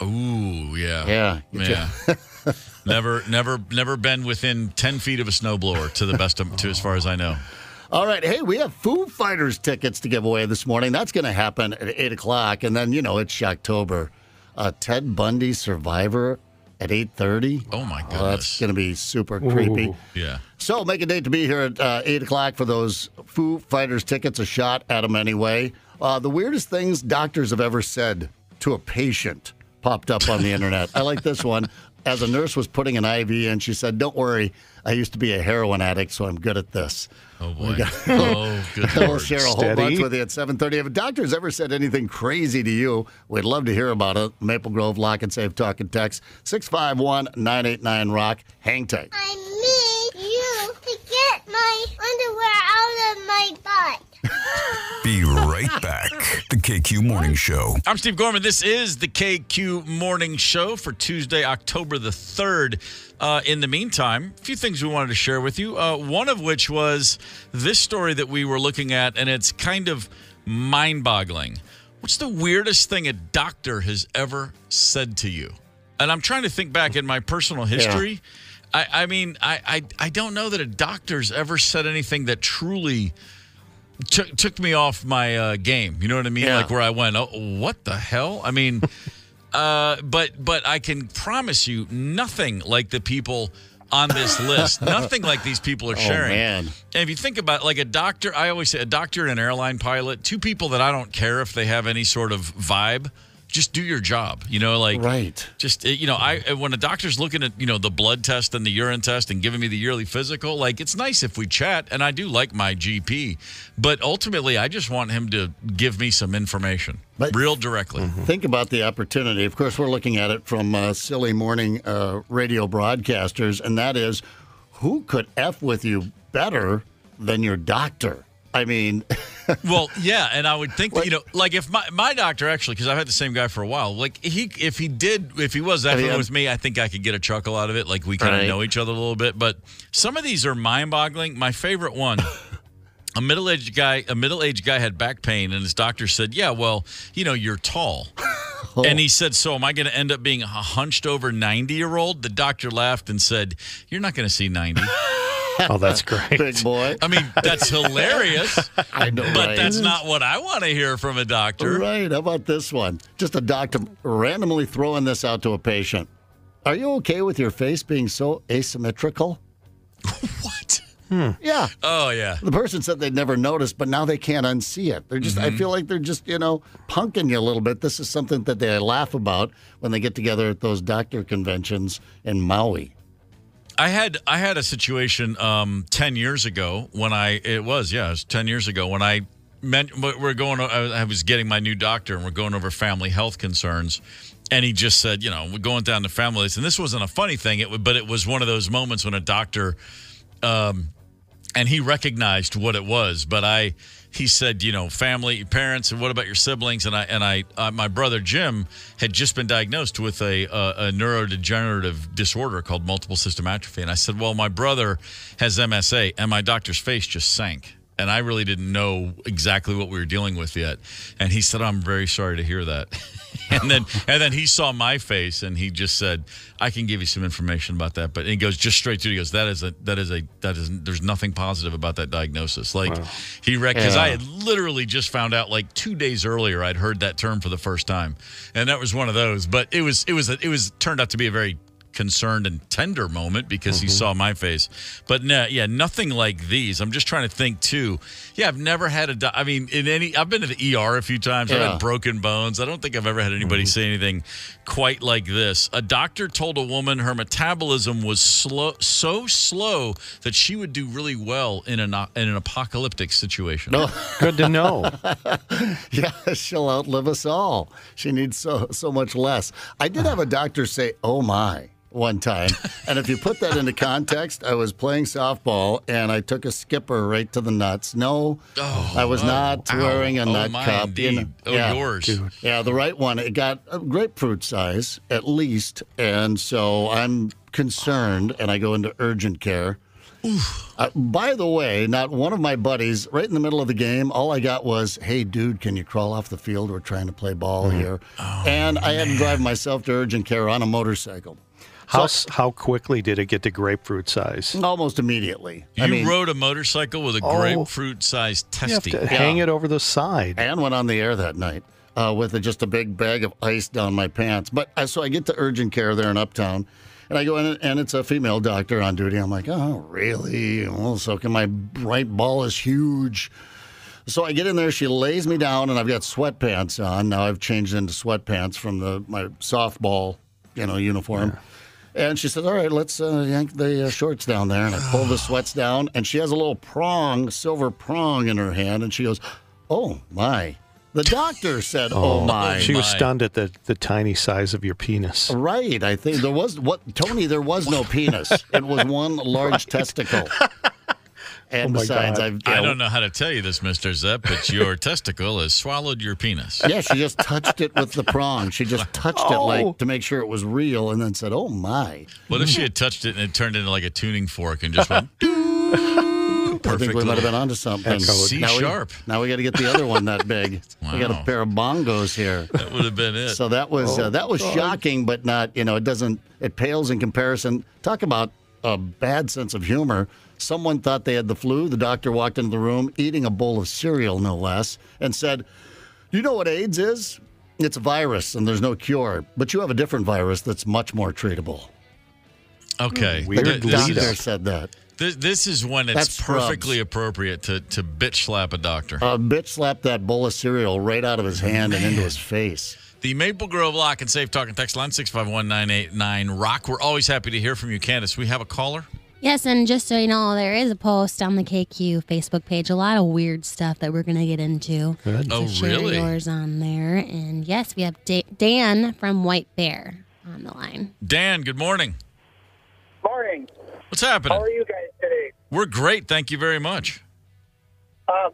Speaker 2: Ooh, yeah.
Speaker 3: Yeah.
Speaker 2: Never been within 10 feet of a snowblower to as far as I know.
Speaker 3: All right. Hey, we have Foo Fighters tickets to give away this morning. That's going to happen at 8 o'clock. And then, it's Shocktober. Ted Bundy Survivor at 8:30.
Speaker 2: Oh, my goodness.
Speaker 3: That's going to be super creepy.
Speaker 2: Yeah.
Speaker 3: So make a date to be here at 8 o'clock for those Foo Fighters tickets. A shot at them anyway. The weirdest things doctors have ever said to a patient popped up on the internet. I like this one. As a nurse was putting an IV in, she said, "Don't worry, I used to be a heroin addict, so I'm good at this."
Speaker 2: Oh, boy. Good
Speaker 3: We'll
Speaker 2: Lord.
Speaker 3: share a whole bunch with you at 7:30. If a doctor's ever said anything crazy to you, we'd love to hear about it. Maple Grove Lock and Save Talk and Text 651-989-ROCK. Hang tight.
Speaker 10: I need you to get my underwear out of my butt.
Speaker 1: Be right back. The KQ Morning Show.
Speaker 2: I'm Steve Gorman. This is the KQ Morning Show for Tuesday, October the 3rd. In the meantime, a few things we wanted to share with you, one of which was this story that we were looking at, and it's kind of mind-boggling. What's the weirdest thing a doctor has ever said to you? And I'm trying to think back in my personal history. Yeah. I don't know that a doctor's ever said anything that truly took me off my game. You know what I mean?
Speaker 3: Yeah.
Speaker 2: Like where I went, oh, what the hell? I mean, but I can promise you nothing like the people on this list. Nothing like these people are sharing.
Speaker 3: Oh, man.
Speaker 2: And if you think about like a doctor, I always say a doctor and an airline pilot, two people that I don't care if they have any sort of vibe. Just do your job,
Speaker 3: right.
Speaker 2: Just, when a doctor's looking at, the blood test and the urine test and giving me the yearly physical, like, it's nice if we chat, and I do like my GP, but ultimately I just want him to give me some information real directly.
Speaker 3: Think about the opportunity. Of course, we're looking at it from silly morning radio broadcasters, and that is, who could F with you better than your doctor? I mean...
Speaker 2: Well, yeah, and I would think that, like if my doctor actually, because I've had the same guy for a while, like if he was that friendly with me, I think I could get a chuckle out of it. Like we kind of know each other a little bit. But some of these are mind-boggling. My favorite one, a middle-aged guy had back pain, and his doctor said, "Yeah, well, you're tall." And he said, "So am I going to end up being a hunched over 90-year-old?" The doctor laughed and said, "You're not going to see 90."
Speaker 5: Oh, that's great.
Speaker 3: Big boy.
Speaker 2: I mean, that's hilarious.
Speaker 3: I know,
Speaker 2: but that's not what I want to hear from a doctor.
Speaker 3: Right. How about this one? Just a doctor randomly throwing this out to a patient. Are you okay with your face being so asymmetrical?
Speaker 2: What?
Speaker 3: Yeah.
Speaker 2: Oh, yeah.
Speaker 3: The person said they'd never noticed, but now they can't unsee it. They're just, I feel like they're just, punking you a little bit. This is something that they laugh about when they get together at those doctor conventions in Maui.
Speaker 2: I had a situation 10 years ago when it was 10 years ago when I was getting my new doctor and we're going over family health concerns, and he just said, we're going down to family list, and this wasn't a funny thing, but it was one of those moments when a doctor, and he recognized what it was, but he said, family, parents, and what about your siblings? And my brother Jim had just been diagnosed with a neurodegenerative disorder called multiple system atrophy. And I said, well, my brother has MSA, and my doctor's face just sank. And I really didn't know exactly what we were dealing with yet. And he said, I'm very sorry to hear that. and then he saw my face, and he just said, I can give you some information about that. But he goes just straight through. He goes, there's nothing positive about that diagnosis. Like because I had literally just found out like 2 days earlier, I'd heard that term for the first time, and that was one of those. But it was turned out to be a very concerned and tender moment because he saw my face. But nothing like these. I'm just trying to think too. Yeah, I've never had I've been to the ER a few times. I've had broken bones. I don't think I've ever had anybody say anything quite like this. A doctor told a woman her metabolism was so slow that she would do really well in an apocalyptic situation.
Speaker 5: Good to know.
Speaker 3: Yeah, she'll outlive us all. She needs so much less. I did have a doctor say, "Oh my," one time. And if you put that into context, I was playing softball and I took a skipper right to the nuts. No, I was not wearing a nut cup.
Speaker 2: Yours.
Speaker 3: Dude. Yeah, the right one. It got a grapefruit size at least. And so I'm concerned and I go into urgent care. By the way, not one of my buddies, right in the middle of the game, all I got was, "Hey, dude, can you crawl off the field? We're trying to play ball here." And I had to drive myself to urgent care on a motorcycle.
Speaker 5: How quickly did it get to grapefruit size?
Speaker 3: Almost immediately.
Speaker 2: You rode a motorcycle with a grapefruit-sized testy.
Speaker 5: You have to hang it over the side.
Speaker 3: And went on the air that night with just a big bag of ice down my pants. But so I get to urgent care there in Uptown. And I go in, and it's a female doctor on duty. I'm like, "Oh, really? Well, so can my right ball is huge." So I get in there. She lays me down, and I've got sweatpants on. Now I've changed into sweatpants from my softball, uniform. Yeah. And she says, "All right, let's yank the shorts down there." And I pull the sweats down, and she has a little silver prong in her hand, and she goes, "Oh, my." The doctor said, "Oh my."
Speaker 5: She was stunned at the tiny size of your penis.
Speaker 3: Right. I think there was there was no penis. It was one large testicle. And besides, I
Speaker 2: don't know how to tell you this, Mr. Zepp, but your testicle has swallowed your penis.
Speaker 3: Yeah, she just touched it with the prong. She just touched it to make sure it was real and then said, "Oh my."
Speaker 2: What if she had touched it and it turned into like a tuning fork and just went
Speaker 3: I think we might have been onto something.
Speaker 2: C-sharp.
Speaker 3: Now we got to get the other one that big.
Speaker 2: Wow.
Speaker 3: We got a pair of bongos here.
Speaker 2: That would have been it.
Speaker 3: So that was shocking, but not. It pales in comparison. Talk about a bad sense of humor. Someone thought they had the flu. The doctor walked into the room eating a bowl of cereal, no less, and said, "Do you know what AIDS is? It's a virus, and there's no cure. But you have a different virus that's much more treatable."
Speaker 2: Okay.
Speaker 3: The doctor said that.
Speaker 2: This is when it's perfectly appropriate to bitch slap a doctor.
Speaker 3: Bitch slap that bowl of cereal right out of his hand and into his face.
Speaker 2: The Maple Grove Lock and Safe Talk and Text line 651-989 Rock. We're always happy to hear from you, Candace. We have a caller.
Speaker 9: Yes, and just so you know, there is a post on the KQ Facebook page. A lot of weird stuff that we're going to get into.
Speaker 5: Good.
Speaker 9: So share yours on there. And yes, we have Dan from White Bear on the line.
Speaker 2: Dan, good morning.
Speaker 11: Morning.
Speaker 2: What's happening?
Speaker 11: How are you guys today?
Speaker 2: We're great. Thank you very much.
Speaker 11: I've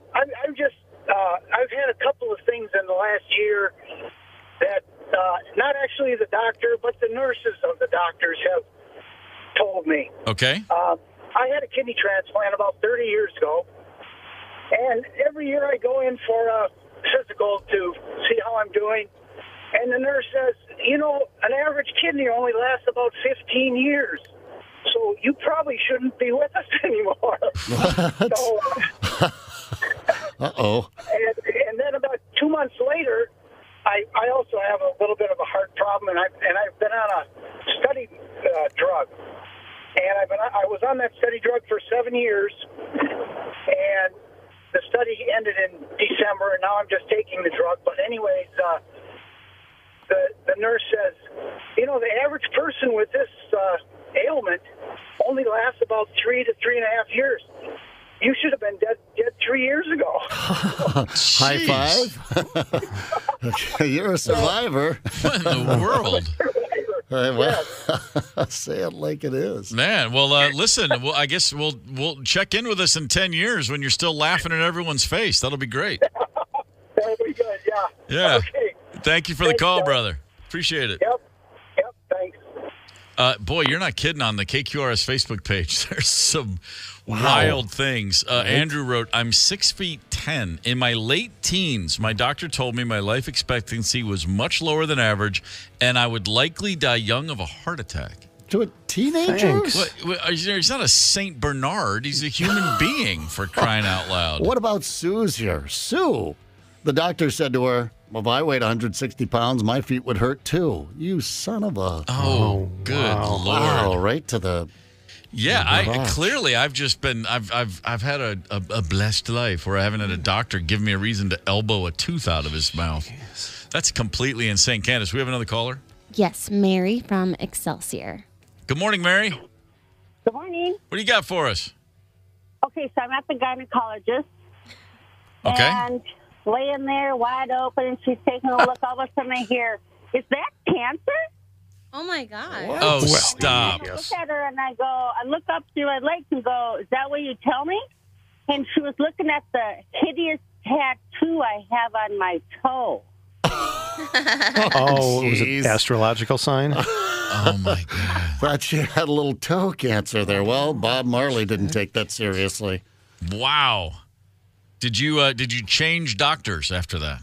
Speaker 11: had a couple of things in the last year that not actually the doctor, but the nurses of the doctors have told me.
Speaker 2: Okay.
Speaker 11: I had a kidney transplant about 30 years ago, and every year I go in for a physical to see how I'm doing, and the nurse says, an average kidney only lasts about 15 years. So you probably shouldn't be with us anymore.
Speaker 3: What?
Speaker 11: So,
Speaker 3: uh-oh.
Speaker 11: And then about 2 months later, I also have a little bit of a heart problem, and I've been on a study drug. And I was on that study drug for 7 years, and the study ended in December, and now I'm just taking the drug. But anyways, the nurse says, the average person with this ailment only lasts about 3 to 3.5 years. You should have been dead 3 years ago.
Speaker 3: High five. Okay, you're a survivor.
Speaker 2: What in the world?
Speaker 3: Say it like it is.
Speaker 2: Man, well, listen, I guess we'll check in with us in 10 years when you're still laughing in everyone's face. That'll be great.
Speaker 11: That'll be good, yeah.
Speaker 2: Yeah.
Speaker 11: Okay.
Speaker 2: Thank you for the call, brother. Appreciate it.
Speaker 11: Yep, thanks.
Speaker 2: Boy, you're not kidding on the KQRS Facebook page. There's some wild things. Andrew wrote, "I'm 6'10". In my late teens, my doctor told me my life expectancy was much lower than average, and I would likely die young of a heart attack."
Speaker 3: To a teenager?
Speaker 2: He's not a Saint Bernard. He's a human being, for crying out loud.
Speaker 3: What about Sue's here? Sue, The doctor said to her, well, if I weighed 160 pounds, my feet would hurt too. You son of a...
Speaker 2: Oh, good Lord.
Speaker 3: Wow, right to the...
Speaker 2: Yeah, I've just been I've had a blessed life where I haven't had a doctor give me a reason to elbow a tooth out of his mouth. Yes. That's completely insane. Candace, we have another caller?
Speaker 9: Yes, Mary from Excelsior.
Speaker 2: Good morning, Mary.
Speaker 12: Good morning.
Speaker 2: What do you got for us?
Speaker 12: Okay, so I'm at the gynecologist.
Speaker 2: Okay.
Speaker 12: And laying there wide open, and she's taking a look. All of a sudden I hear, is that cancer?
Speaker 9: Oh, my God.
Speaker 2: What? Oh, stop.
Speaker 12: I look at her and I look up through my legs and go, is that what you tell me? And she was looking at the hideous tattoo I have on my toe.
Speaker 5: Oh, was it astrological sign?
Speaker 2: Oh, my God.
Speaker 3: Thought you had a little toe cancer there. Well, Bob Marley didn't take that seriously.
Speaker 2: Wow. Did you change doctors after that?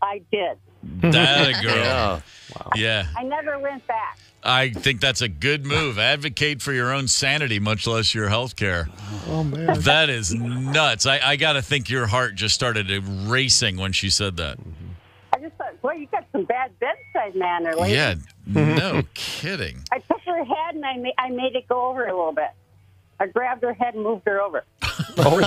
Speaker 12: I did.
Speaker 2: That a girl.
Speaker 3: Yeah.
Speaker 5: Wow.
Speaker 2: Yeah.
Speaker 12: I never went back.
Speaker 2: I think that's a good move. Advocate for your own sanity, much less your health care.
Speaker 5: Oh, man.
Speaker 2: That is nuts. I got to think your heart just started racing when she said that.
Speaker 12: I just thought, boy, you got some bad bedside manner, lady.
Speaker 2: Yeah, no kidding.
Speaker 12: I took her head and I made it go over a little bit. I grabbed her head and moved her over.
Speaker 2: Well,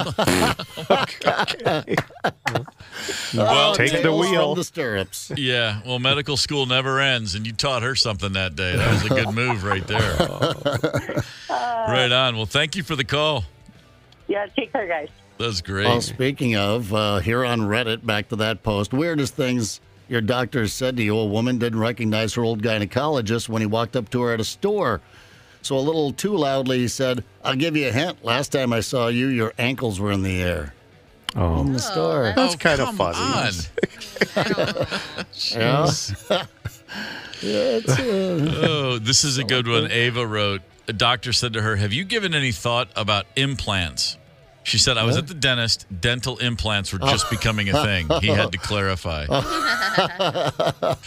Speaker 5: take the wheel.
Speaker 3: From the stirrups.
Speaker 2: Yeah, well, medical school never ends, and you taught her something that day. That was a good move right there. Right on. Well, thank you for the call.
Speaker 12: Yeah, take care, guys.
Speaker 2: That was great.
Speaker 3: Well, speaking of, here on Reddit, back to that post, weirdest things your doctor said to you. A woman didn't recognize her old gynecologist when he walked up to her at a store. So a little too loudly, he said, I'll give you a hint. Last time I saw you, your ankles were in the air.
Speaker 5: Oh.
Speaker 3: In the store.
Speaker 5: That's kind of
Speaker 2: come
Speaker 5: fuzzy.
Speaker 3: Yeah.
Speaker 2: Oh, this is a good one. Ava wrote, a doctor said to her, have you given any thought about implants? She said, I was at the dentist. Dental implants were just becoming a thing. He had to clarify. That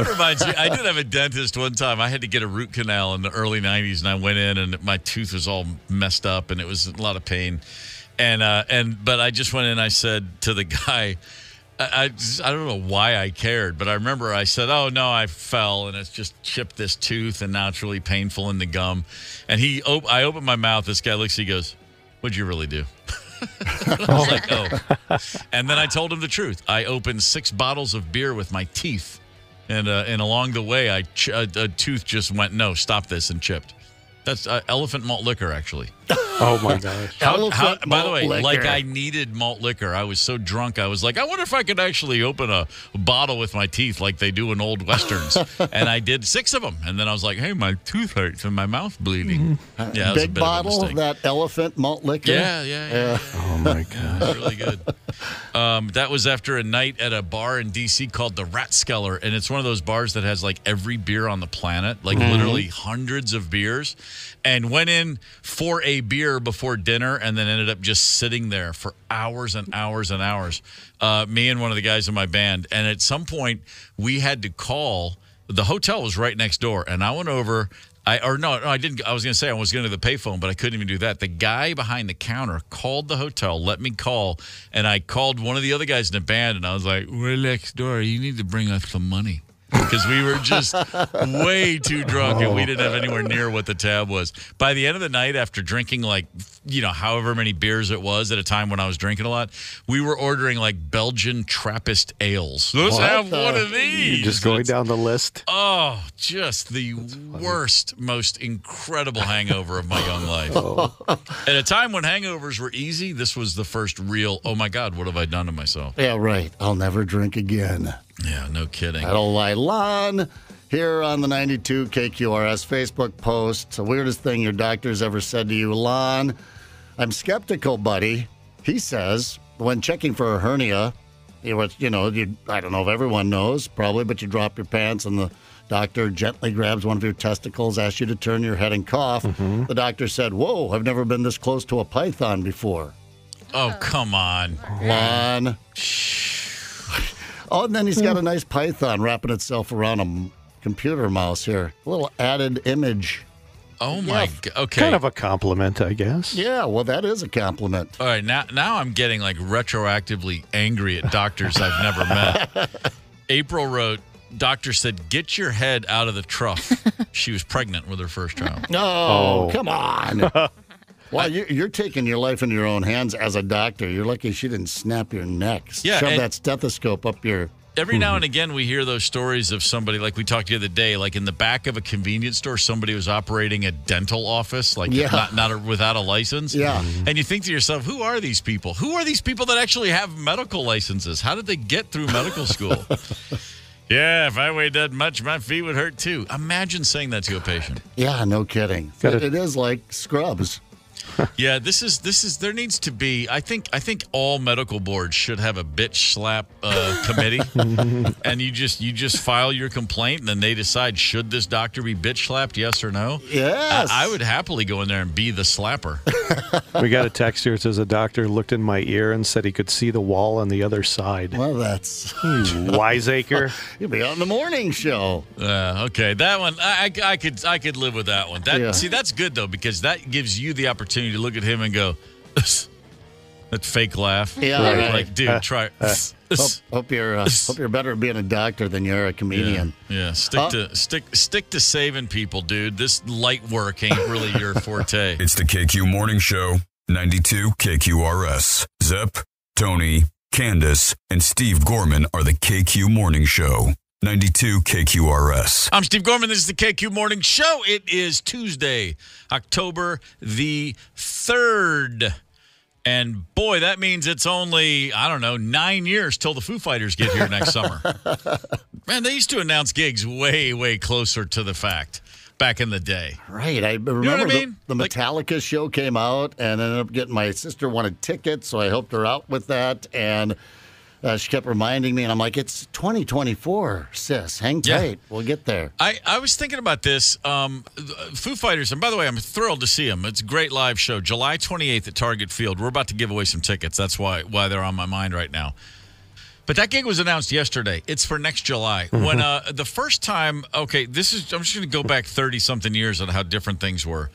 Speaker 2: reminds me, I did have a dentist one time. I had to get a root canal in the early 90s, and I went in, and my tooth was all messed up, and it was a lot of pain. But I just went in, and I said to the guy, I don't know why I cared, but I remember I said, oh, no, I fell, and it's just chipped this tooth, and now it's really painful in the gum. And I opened my mouth. This guy looks, he goes, what'd you really do? I was like, oh. And then I told him the truth. I opened 6 bottles of beer with my teeth. And along the way, a tooth just went, no, stop this, and chipped. That's elephant malt liquor, actually.
Speaker 5: Oh, my gosh.
Speaker 2: By the way, like I needed malt liquor. I was so drunk. I was like, I wonder if I could actually open a bottle with my teeth like they do in old Westerns. And I did 6 of them. And then I was like, hey, my tooth hurts and my mouth bleeding. Yeah,
Speaker 3: big bottle of that elephant malt liquor?
Speaker 2: Yeah.
Speaker 5: Oh, my gosh.
Speaker 2: That's really good. That was after a night at a bar in D.C. called the Ratskeller. And it's one of those bars that has like every beer on the planet, like literally hundreds of beers. And went in for a beer before dinner and then ended up just sitting there for hours and hours and hours. Me and one of the guys in my band. And at some point, we had to call. The hotel was right next door. And I went over. I didn't. I was going to say I was going to the payphone, but I couldn't even do that. The guy behind the counter called the hotel, let me call. And I called one of the other guys in the band. And I was like, we're next door. You need to bring us some money. Because we were just way too drunk and we didn't have anywhere near what the tab was. By the end of the night, after drinking however many beers it was at a time when I was drinking a lot, we were ordering like Belgian Trappist ales. Let's have one of these.
Speaker 5: You're just going down the list.
Speaker 2: Oh, just the worst, most incredible hangover of my young life. At a time when hangovers were easy, this was the first real, oh my God, what have I done to myself?
Speaker 3: Yeah, right. I'll never drink again.
Speaker 2: Yeah, no kidding.
Speaker 3: That'll lie. Lon, here on the 92 KQRS Facebook post, the weirdest thing your doctor's ever said to you. Lon, I'm skeptical, buddy. He says, when checking for a hernia, I don't know if everyone knows, probably, but you drop your pants and the doctor gently grabs one of your testicles, asks you to turn your head and cough. The doctor said, whoa, I've never been this close to a python before.
Speaker 2: Oh, come on.
Speaker 3: Lon. Oh, and then he's got a nice python wrapping itself around a computer mouse here. A little added image
Speaker 2: Oh, my God. Okay.
Speaker 5: Kind of a compliment, I guess.
Speaker 3: Yeah, well, that is a compliment.
Speaker 2: All right, now I'm getting like retroactively angry at doctors I've never met. April wrote, doctor said, get your head out of the trough. She was pregnant with her first child.
Speaker 3: No, come on. Well, you're taking your life into your own hands as a doctor. You're lucky she didn't snap your neck.
Speaker 2: Yeah,
Speaker 3: Shove that stethoscope up your...
Speaker 2: Every now and again, we hear those stories of somebody, like we talked the other day, like in the back of a convenience store, somebody was operating a dental office, like without a license.
Speaker 3: Yeah.
Speaker 2: And you think to yourself, who are these people? Who are these people that actually have medical licenses? How did they get through medical school? Yeah, if I weighed that much, my feet would hurt too. Imagine saying that to a patient.
Speaker 3: Yeah, no kidding. It is like Scrubs.
Speaker 2: Yeah, this is. There needs to be. I think all medical boards should have a bitch slap committee, and you just file your complaint, and then they decide should this doctor be bitch slapped, yes or no.
Speaker 3: Yes,
Speaker 2: I would happily go in there and be the slapper.
Speaker 5: We got a text here that says a doctor looked in my ear and said he could see the wall on the other side.
Speaker 3: Well, that's
Speaker 5: wiseacre.
Speaker 3: You'll be on the morning show.
Speaker 2: Okay, that one I could live with that one. See, that's good though, because that gives you the opportunity to look at him and go, that fake laugh.
Speaker 3: Yeah, right.
Speaker 2: Like, dude, try.
Speaker 3: Hope you're better at being a doctor than you're a comedian.
Speaker 2: Yeah. Stick to saving people, dude. This light work ain't really your forte.
Speaker 1: It's the KQ Morning Show, 92 KQRS. Zep, Tony, Candace, and Steve Gorman are the KQ Morning Show. 92 KQRS.
Speaker 2: I'm Steve Gorman. This is the KQ Morning Show. It is Tuesday, October the 3rd. And boy, that means it's only, 9 years till the Foo Fighters get here next summer. Man, they used to announce gigs way, way closer to the fact back in the day.
Speaker 3: Right. I remember
Speaker 2: you know what I mean?
Speaker 3: the Metallica show came out, and ended up getting my sister wanted tickets, so I helped her out with that. And she kept reminding me, and I'm like, it's 2024, sis. Hang tight. We'll get there.
Speaker 2: I was thinking about this. Foo Fighters, and by the way, I'm thrilled to see them. It's a great live show. July 28th at Target Field. We're about to give away some tickets. That's why they're on my mind right now. But that gig was announced yesterday. It's for next July. When the first time, I'm just going to go back 30-something years on how different things were.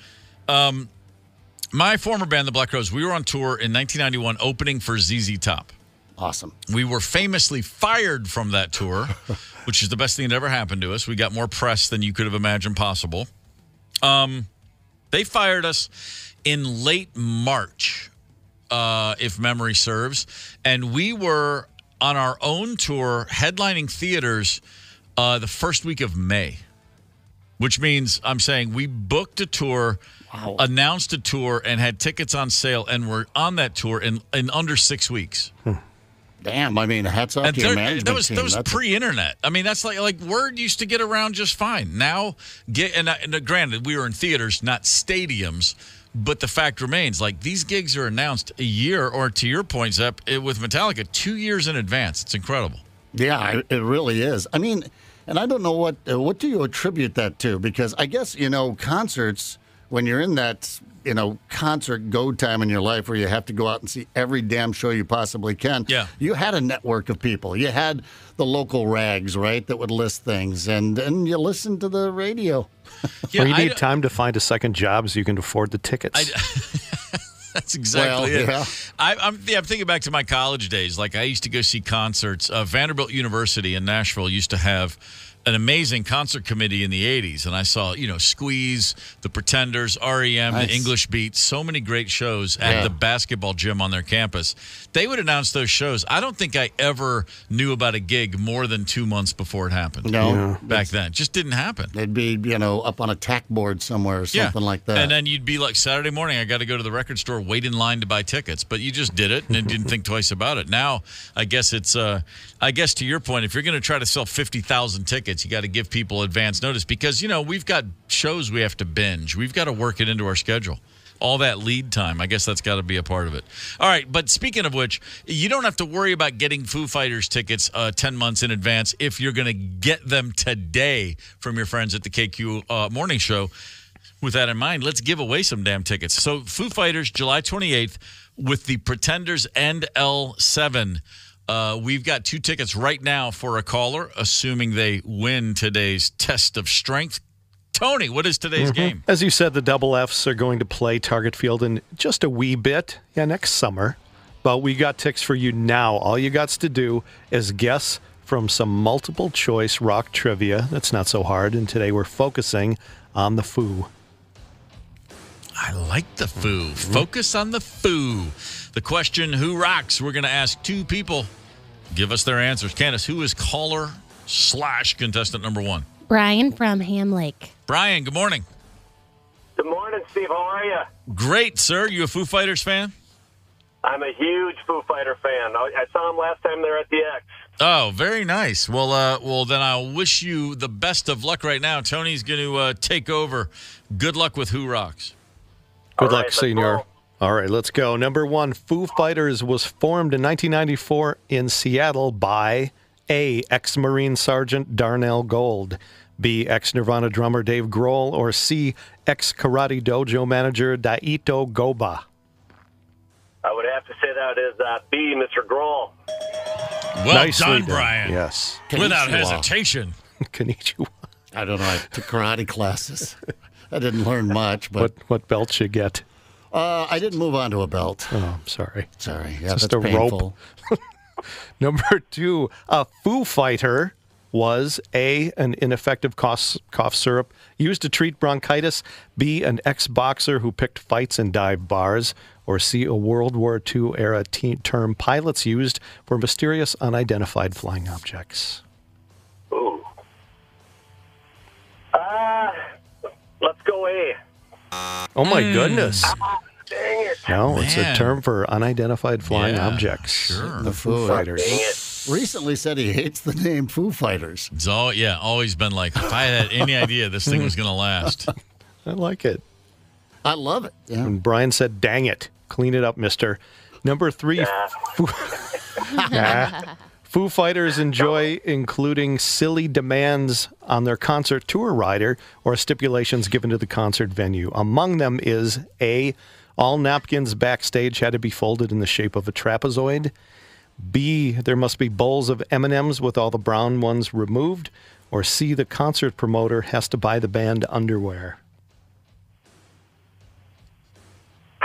Speaker 2: My former band, the Black Crowes, we were on tour in 1991 opening for ZZ Top.
Speaker 3: Awesome.
Speaker 2: We were famously fired from that tour, which is the best thing that ever happened to us. We got more press than you could have imagined possible. They fired us in late March, if memory serves. And we were on our own tour, headlining theaters the first week of May, which means I'm saying we booked a tour, announced a tour, and had tickets on sale, and we're on that tour in under 6 weeks.
Speaker 3: Damn, I mean, hats off to your management team.
Speaker 2: That was pre-internet. I mean, that's like word used to get around just fine. Now, granted, we were in theaters, not stadiums, but the fact remains, like, these gigs are announced a year, or to your point, Zep, with Metallica, 2 years in advance. It's incredible.
Speaker 3: Yeah, it really is. I mean, and I don't know what do you attribute that to? Because I guess, concerts, when you're in that concert go time in your life where you have to go out and see every damn show you possibly can.
Speaker 2: Yeah.
Speaker 3: You had a network of people. You had the local rags, right, that would list things, and you listened to the radio.
Speaker 5: Or you need time to find a second job so you can afford the tickets.
Speaker 2: That's exactly it.
Speaker 3: Yeah.
Speaker 2: I'm thinking back to my college days. Like, I used to go see concerts. Vanderbilt University in Nashville used to have an amazing concert committee in the 80s, and I saw, Squeeze, The Pretenders, REM,
Speaker 3: Nice.
Speaker 2: The English Beat, so many great shows at the basketball gym on their campus. They would announce those shows. I don't think I ever knew about a gig more than 2 months before it happened.
Speaker 3: No.
Speaker 2: Back then. It just didn't happen.
Speaker 3: They'd be, up on a tack board somewhere or something like that.
Speaker 2: And then you'd be like, Saturday morning, I got to go to the record store, wait in line to buy tickets. But you just did it and didn't think twice about it. Now, I guess it's, to your point, if you're going to try to sell 50,000 tickets, you got to give people advance notice because, we've got shows we have to binge. We've got to work it into our schedule. All that lead time, I guess that's got to be a part of it. All right, but speaking of which, you don't have to worry about getting Foo Fighters tickets 10 months in advance if you're going to get them today from your friends at the KQ Morning Show. With that in mind, let's give away some damn tickets. So Foo Fighters, July 28th, with the Pretenders and L7. We've got 2 tickets right now for a caller, assuming they win today's test of strength Tony, what is today's game?
Speaker 5: As you said, the Double Fs are going to play Target Field in just a wee bit, next summer. But we got ticks for you now. All you got to do is guess from some multiple choice rock trivia. That's not so hard. And today we're focusing on the Foo.
Speaker 2: I like the Foo. Focus on the Foo. The question, who rocks? We're going to ask two people. Give us their answers. Candace, who is caller/contestant number one?
Speaker 9: Brian from Ham Lake.
Speaker 2: Brian, good morning.
Speaker 13: Good morning, Steve. How are you?
Speaker 2: Great, sir. You a Foo Fighters fan?
Speaker 13: I'm a huge Foo Fighter fan. I saw them last time they were at the X.
Speaker 2: Oh, very nice. Well, then I'll wish you the best of luck right now. Tony's going to take over. Good luck with Who Rocks.
Speaker 5: Good luck, Senior. All right, let's go. Number one, Foo Fighters was formed in 1994 in Seattle by A, ex-Marine Sergeant Darnell Gold, B, ex-Nirvana drummer Dave Grohl, or C, ex-Karate Dojo manager Daito Goba.
Speaker 13: I would have to say that is B, Mr. Grohl.
Speaker 2: Well
Speaker 5: Nicely
Speaker 2: done,
Speaker 5: done.
Speaker 2: Brian.
Speaker 5: Yes.
Speaker 2: Without hesitation.
Speaker 5: Konnichiwa.
Speaker 3: I don't know. I took karate classes. I didn't learn much, but
Speaker 5: What belts you get?
Speaker 3: I didn't move on to a belt.
Speaker 5: Oh, I'm sorry.
Speaker 3: Sorry. Yeah,
Speaker 5: Just
Speaker 3: that's
Speaker 5: a
Speaker 3: painful.
Speaker 5: rope. Number two, a Foo Fighter was A, an ineffective cough syrup used to treat bronchitis, B, an ex-boxer who picked fights in dive bars, or C, a World War II era term pilots used for mysterious unidentified flying objects.
Speaker 13: Ooh. Let's go A.
Speaker 5: Oh, my goodness.
Speaker 13: Dang it.
Speaker 5: No, it's a
Speaker 2: Man.
Speaker 5: term for unidentified flying
Speaker 2: Yeah,
Speaker 5: objects.
Speaker 2: sure.
Speaker 5: The Foo Fighters.
Speaker 13: Dang it.
Speaker 3: Recently said he hates the name Foo Fighters.
Speaker 2: It's always been like, if I had any idea this thing was going to last.
Speaker 5: I like it.
Speaker 3: I love it. Yeah.
Speaker 5: And Brian said, dang it. Clean it up, mister. Number three, Foo Fighters enjoy including silly demands on their concert tour rider or stipulations given to the concert venue. Among them is A, all napkins backstage had to be folded in the shape of a trapezoid. B, there must be bowls of M&Ms with all the brown ones removed. Or C, the concert promoter has to buy the band underwear.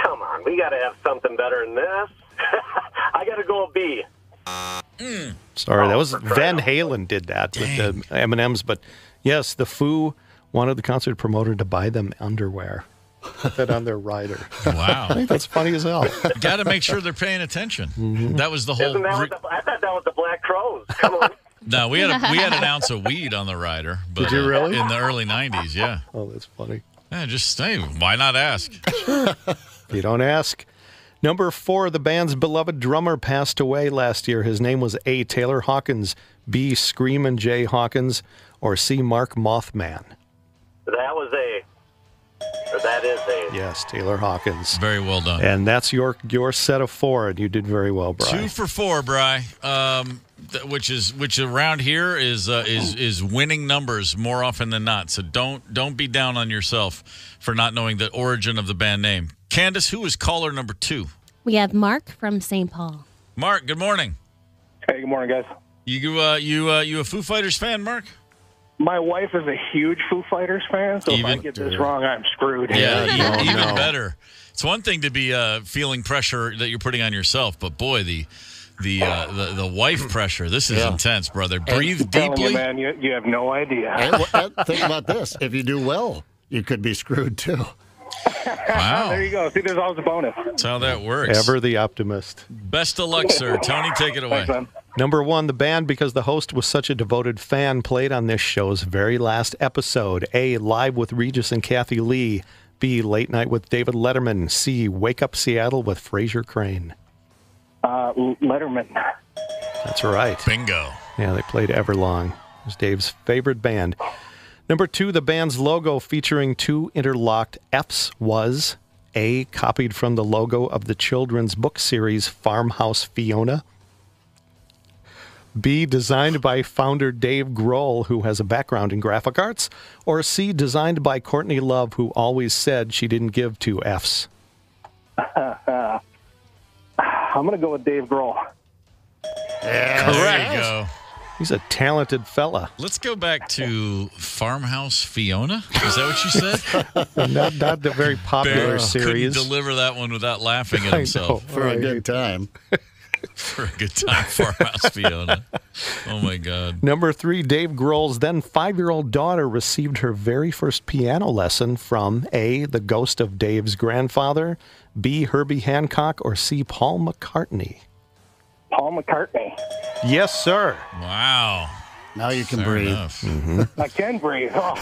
Speaker 13: Come on, we got to have something better than this. I got to go B.
Speaker 5: Sorry, that was Van Halen did that with the M&Ms. But yes, the Foo wanted the concert promoter to buy them underwear. Put that on their rider.
Speaker 2: Wow.
Speaker 5: I think that's funny as hell.
Speaker 2: Got to make sure they're paying attention.
Speaker 5: Mm-hmm.
Speaker 2: That was the whole.
Speaker 13: Isn't that what I thought that was the Black Crowes. Come on.
Speaker 2: No, we had an ounce of weed on the rider. But,
Speaker 5: Did you really?
Speaker 2: In the early 90s, yeah.
Speaker 5: Oh, that's funny.
Speaker 2: Yeah, just hey, why not ask?
Speaker 5: You don't ask. Number 4, the band's beloved drummer passed away last year. His name was A, Taylor Hawkins, B, Screamin' Jay Hawkins, or C, Mark Mothman.
Speaker 13: That is A.
Speaker 5: Yes, Taylor Hawkins.
Speaker 2: Very well done.
Speaker 5: And that's your set of 4, and you did very well, Brian.
Speaker 2: 2 for 4, Bri. Which around here is winning numbers more often than not. So don't be down on yourself for not knowing the origin of the band name. Candace, who is caller number 2?
Speaker 9: We have Mark from St. Paul.
Speaker 2: Mark, good morning.
Speaker 11: Hey, good morning, guys.
Speaker 2: You a Foo Fighters fan, Mark?
Speaker 11: My wife is a huge Foo Fighters fan, so if I get this wrong, I'm screwed.
Speaker 2: Yeah, even better. It's one thing to be feeling pressure that you're putting on yourself, but boy, the wife pressure. This is intense, brother. Breathe deeply,
Speaker 11: you, man. You have no idea.
Speaker 3: And think about this: if you do well, you could be screwed too.
Speaker 2: Wow.
Speaker 11: There you go. See, there's always a bonus.
Speaker 2: That's how that works.
Speaker 5: Ever the optimist.
Speaker 2: Best of luck, sir. Tony, take it away.
Speaker 11: Thanks, man.
Speaker 5: Number 1, the band, because the host was such a devoted fan, played on this show's very last episode. A, Live with Regis and Kathy Lee. B, Late Night with David Letterman. C, Wake Up Seattle with Fraser Crane.
Speaker 11: Letterman.
Speaker 5: That's right.
Speaker 2: Bingo.
Speaker 5: Yeah, they played Everlong. It was Dave's favorite band. Number 2, the band's logo featuring 2 interlocked F's was A, copied from the logo of the children's book series Farmhouse Fiona. B, designed by founder Dave Grohl, who has a background in graphic arts. Or C, designed by Courtney Love, who always said she didn't give 2 F's.
Speaker 11: I'm going to go with Dave Grohl.
Speaker 3: Yeah,
Speaker 2: There you go.
Speaker 5: He's a talented fella.
Speaker 2: Let's go back to Farmhouse Fiona. Is that what you said?
Speaker 5: Not the very popular
Speaker 2: Bear
Speaker 5: series.
Speaker 2: couldn't deliver that one without laughing at himself.
Speaker 3: For a good time.
Speaker 2: For a good time, Farmhouse Fiona. Oh, my God.
Speaker 5: Number 3, Dave Grohl's then 5-year-old daughter received her very first piano lesson from A, the ghost of Dave's grandfather, B, Herbie Hancock, or C, Paul McCartney.
Speaker 11: Paul McCartney.
Speaker 5: Yes, sir.
Speaker 2: Wow.
Speaker 3: Now you can
Speaker 2: Fair
Speaker 3: breathe.
Speaker 2: enough.
Speaker 11: I can breathe. Oh.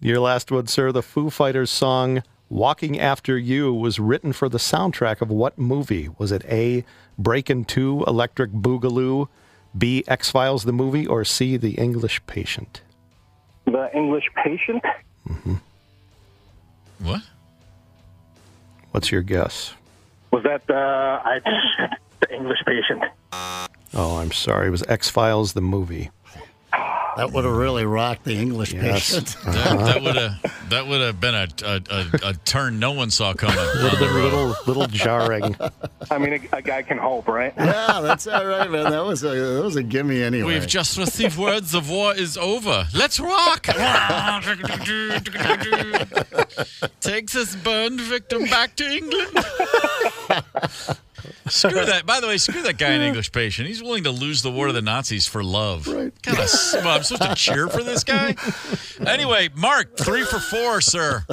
Speaker 5: Your last one, sir. The Foo Fighters song Walking After You was written for the soundtrack of what movie? Was it A, Breakin' 2, Electric Boogaloo, B, X-Files the movie, or C, The English Patient?
Speaker 11: The English Patient?
Speaker 2: What?
Speaker 5: What's your guess?
Speaker 11: Was that the English Patient?
Speaker 5: Oh, I'm sorry. It was X-Files the movie.
Speaker 3: That would have really rocked the English Patient.
Speaker 2: That would have been a turn no one saw coming.
Speaker 5: Would have been a little jarring.
Speaker 11: I mean, a guy can hope, right?
Speaker 3: Yeah, that's all right, man. That was a gimme anyway.
Speaker 2: We've just received words the war is over. Let's rock! Texas burned victim back to England. Screw that. By the way, screw that guy in English Patient. He's willing to lose the war to the Nazis for love. Right. I'm supposed to cheer for this guy? Anyway, Mark, 3 for 4, sir.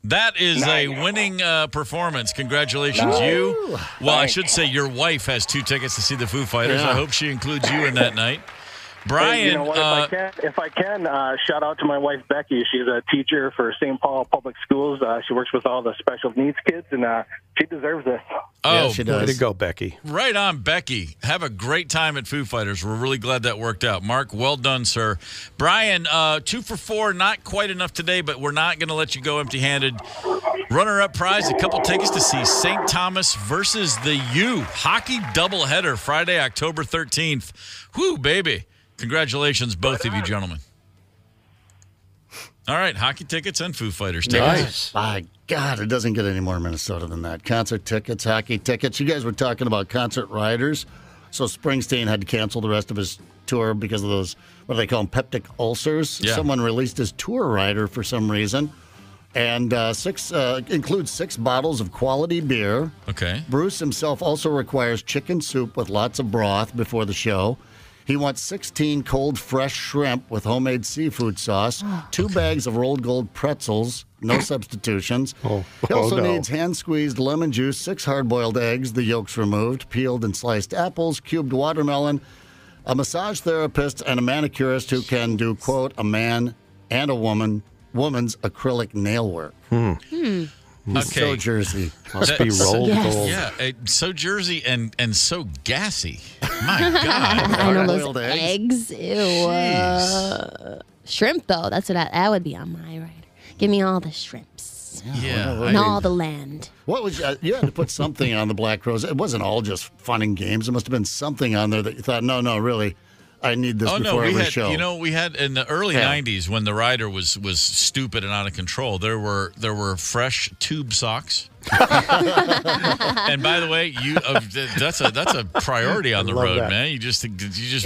Speaker 2: That is a winning performance. Congratulations. You, well, I should say your wife has 2 tickets to see the Foo Fighters.
Speaker 3: Yeah.
Speaker 2: I hope she includes you in that night. Brian,
Speaker 11: Hey, you know what, if I can, shout out to my wife, Becky. She's a teacher for St. Paul Public Schools. She works with all the special needs kids, and she deserves this.
Speaker 2: Oh,
Speaker 3: she does.
Speaker 5: Way to go, Becky.
Speaker 2: Right on, Becky. Have a great time at Foo Fighters. We're really glad that worked out. Mark, well done, sir. Brian, 2 for 4, not quite enough today, but we're not going to let you go empty-handed. Runner-up prize, a couple tickets to see St. Thomas versus the U. Hockey doubleheader, Friday, October 13th. Whew, baby. Congratulations, both of you gentlemen. All right, hockey tickets and Foo Fighters tickets.
Speaker 5: Nice.
Speaker 3: My God, it doesn't get any more Minnesota than that. Concert tickets, hockey tickets. You guys were talking about concert riders. So Springsteen had to cancel the rest of his tour because of those, what do they call them, peptic ulcers?
Speaker 2: Yeah.
Speaker 3: Someone released his tour rider for some reason. And includes 6 bottles of quality beer.
Speaker 2: Okay.
Speaker 3: Bruce himself also requires chicken soup with lots of broth before the show. He wants 16 cold, fresh shrimp with homemade seafood sauce, 2 bags of rolled gold pretzels, no substitutions. He also needs hand-squeezed lemon juice, 6 hard-boiled eggs, the yolks removed, peeled and sliced apples, cubed watermelon, a massage therapist, and a manicurist who can do, quote, a man and a woman's acrylic nail work. So Jersey.
Speaker 5: Must be rolled gold.
Speaker 2: Yeah, so Jersey and so gassy. My God.
Speaker 9: I know those
Speaker 3: Hard-boiled
Speaker 9: eggs. Ew. Shrimp, though. That's what that would be on my rider. Give me all the shrimps.
Speaker 2: Yeah.
Speaker 9: And all the land.
Speaker 3: What was you had to put something on the Black Rose? It wasn't all just fun and games. There must have been something on there that you thought, no, really, I need this before every show.
Speaker 2: You know, we had in the early '90s when the rider was stupid and out of control. There were fresh tube socks. And by the way, that's a priority on the road, man. You just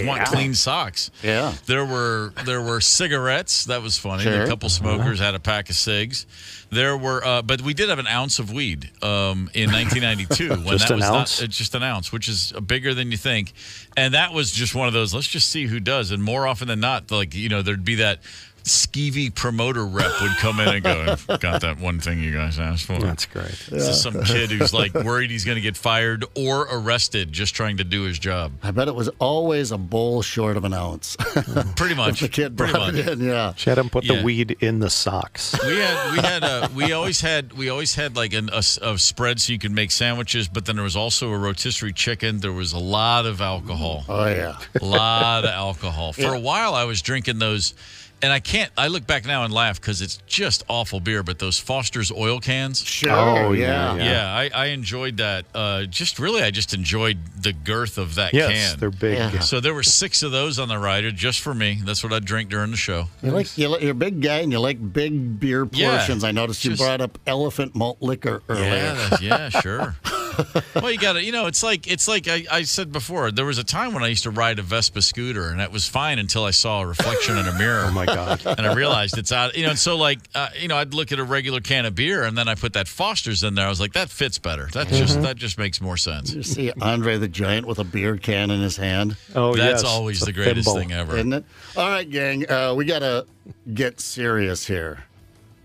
Speaker 2: want clean socks.
Speaker 3: Yeah.
Speaker 2: There were cigarettes. That was funny.
Speaker 3: Sure.
Speaker 2: A couple smokers had a pack of cigs. There were, but we did have an ounce of weed in 1992. When
Speaker 5: Just
Speaker 2: that
Speaker 5: an
Speaker 2: was
Speaker 5: ounce?
Speaker 2: just an ounce, which is bigger than you think. And that was just one of those. Let's just see who does. And more often than not, there'd be that skeevy promoter rep would come in and go, I've got that one thing you guys asked for.
Speaker 5: That's great.
Speaker 2: This is some kid who's worried he's going to get fired or arrested just trying to do his job.
Speaker 3: I bet it was always a bowl short of an ounce.
Speaker 2: Pretty much.
Speaker 3: The kid
Speaker 2: Pretty
Speaker 3: brought
Speaker 2: much.
Speaker 3: it in, yeah.
Speaker 5: She had him put the weed in the socks.
Speaker 2: We always had a spread so you could make sandwiches, but then there was also a rotisserie chicken. There was a lot of alcohol.
Speaker 3: Oh yeah.
Speaker 2: A lot of alcohol. For a while I was drinking those. And I look back now and laugh because it's just awful beer, but those Foster's oil cans.
Speaker 3: Sure.
Speaker 5: Oh,
Speaker 2: Yeah, I enjoyed that. I just enjoyed the girth of that can.
Speaker 5: Yes, they're big.
Speaker 3: Yeah.
Speaker 2: So there were 6 of those on the rider just for me. That's what I drink during the show.
Speaker 3: You're a big guy and you like big beer portions.
Speaker 2: Yeah,
Speaker 3: I noticed you
Speaker 2: just-
Speaker 3: brought up elephant malt liquor earlier.
Speaker 2: Yeah, sure. Well, you got to, it's like I said before, there was a time when I used to ride a Vespa scooter, and that was fine until I saw a reflection in a mirror.
Speaker 5: Oh, my God.
Speaker 2: And I realized it's out, and so I'd look at a regular can of beer, and then I put that Foster's in there. I was like, that fits better. That just makes more sense.
Speaker 3: You see Andre the Giant with a beer can in his hand?
Speaker 5: Oh,
Speaker 2: That's
Speaker 5: yes.
Speaker 2: always
Speaker 5: It's
Speaker 2: the
Speaker 5: a
Speaker 2: greatest
Speaker 5: thimble.
Speaker 2: thing ever.
Speaker 3: Isn't it? All right, gang, we got to get serious here.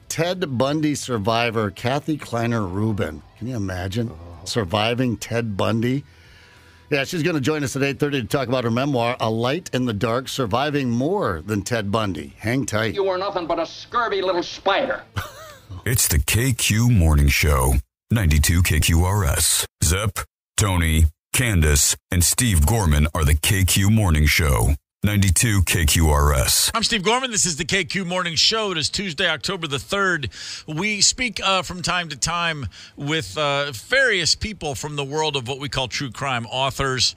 Speaker 3: Ted Bundy survivor Kathy Kleiner Rubin. Can you imagine surviving Ted Bundy? Yeah, she's going to join us at 8:30 to talk about her memoir, A Light in the Dark, Surviving More Than Ted Bundy. Hang tight.
Speaker 14: You were nothing but a scurvy little spider.
Speaker 1: It's the KQ Morning Show, 92 KQRS. Zep, Tony, Candace, and Steve Gorman are the KQ Morning Show, 92 KQRS.
Speaker 2: I'm Steve Gorman. This is the KQ Morning Show. It is Tuesday, October the 3rd. We speak from time to time with various people from the world of what we call true crime, authors,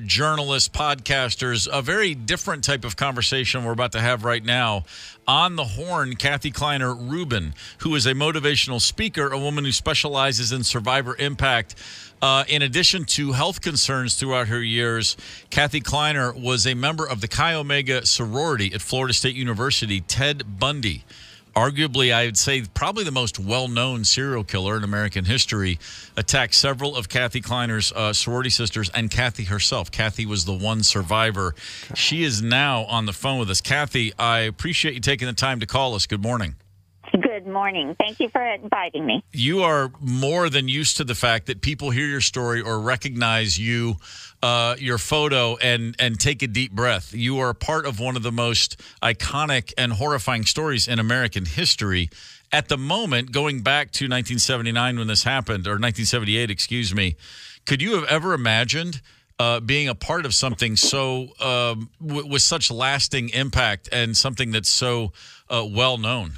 Speaker 2: journalists, podcasters, a very different type of conversation we're about to have right now. On the horn, Kathy Kleiner Rubin, who is a motivational speaker, a woman who specializes in survivor impact. In addition to health concerns throughout her years, Kathy Kleiner was a member of the Chi Omega sorority at Florida State University. Ted Bundy, arguably, I would say probably the most well-known serial killer in American history, attacked several of Kathy Kleiner's sorority sisters and Kathy herself. Kathy was the one survivor. She is now on the phone with us. Kathy, I appreciate you taking the time to call us. Good morning.
Speaker 12: Good morning. Thank you for inviting me.
Speaker 2: You are more than used to the fact that people hear your story or recognize you, your photo, and take a deep breath. You are part of one of the most iconic and horrifying stories in American history. At the moment, going back to 1979 when this happened, or 1978, excuse me, could you have ever imagined being a part of something so with such lasting impact and something that's so well known?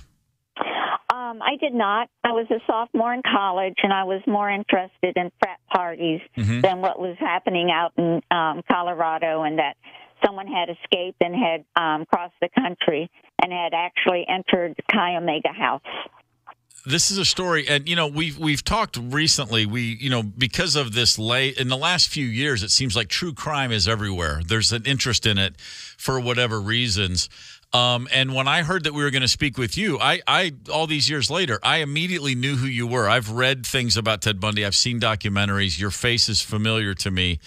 Speaker 12: I did not. I was a sophomore in college, and I was more interested in frat parties than what was happening out in Colorado, and that someone had escaped and had crossed the country and had actually entered the Chi Omega house.
Speaker 2: This is a story, and we've talked recently. Because of this in the last few years, it seems like true crime is everywhere. There's an interest in it for whatever reasons. And when I heard that we were going to speak with you, I all these years later, I immediately knew who you were. I've read things about Ted Bundy. I've seen documentaries. Your face is familiar to me.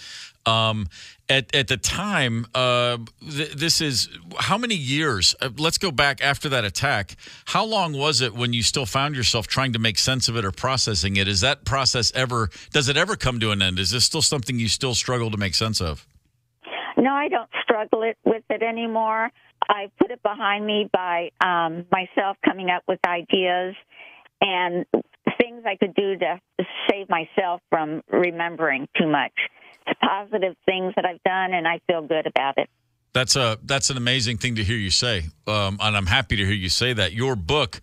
Speaker 2: At the time, this is how many years? Let's go back after that attack. How long was it when you still found yourself trying to make sense of it or processing it? Is that process does it ever come to an end? Is this still something you still struggle to make sense of?
Speaker 12: No, I don't struggle with it anymore. I put it behind me by myself coming up with ideas and things I could do to save myself from remembering too much. It's positive things that I've done, and I feel good about it.
Speaker 2: That's an amazing thing to hear you say, and I'm happy to hear you say that. Your book,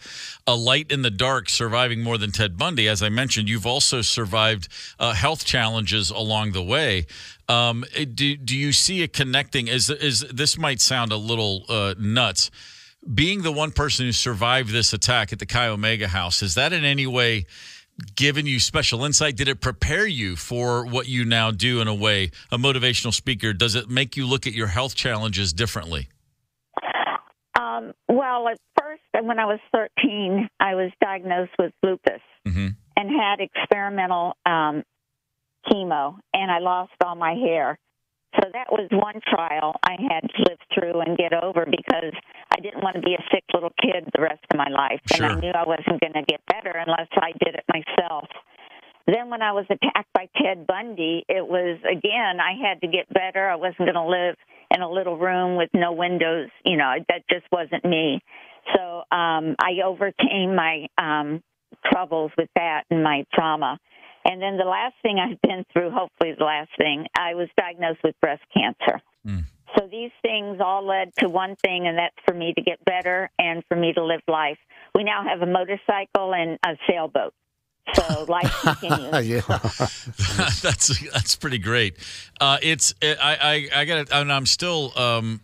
Speaker 2: A Light in the Dark, Surviving More Than Ted Bundy, as I mentioned, you've also survived health challenges along the way. Do you see it connecting? This might sound a little nuts. Being the one person who survived this attack at the Chi Omega house, is that in any way given you special insight? Did it prepare you for what you now do in a way, a motivational speaker? Does it make you look at your health challenges differently?
Speaker 12: Well, at first, when I was 13, I was diagnosed with lupus and had experimental chemo, and I lost all my hair. So that was one trial I had to live through and get over because I didn't want to be a sick little kid the rest of my life.
Speaker 2: Sure.
Speaker 12: And I knew I wasn't going to get better unless I did it myself. Then when I was attacked by Ted Bundy, it was, again, I had to get better. I wasn't going to live in a little room with no windows. That just wasn't me. So I overcame my troubles with that and my trauma. And then the last thing I've been through, hopefully the last thing, I was diagnosed with breast cancer. So these things all led to one thing, and that's for me to get better and for me to live life. We now have a motorcycle and a sailboat. So life continues.
Speaker 3: Yeah.
Speaker 2: That's pretty great. I got it, and I'm still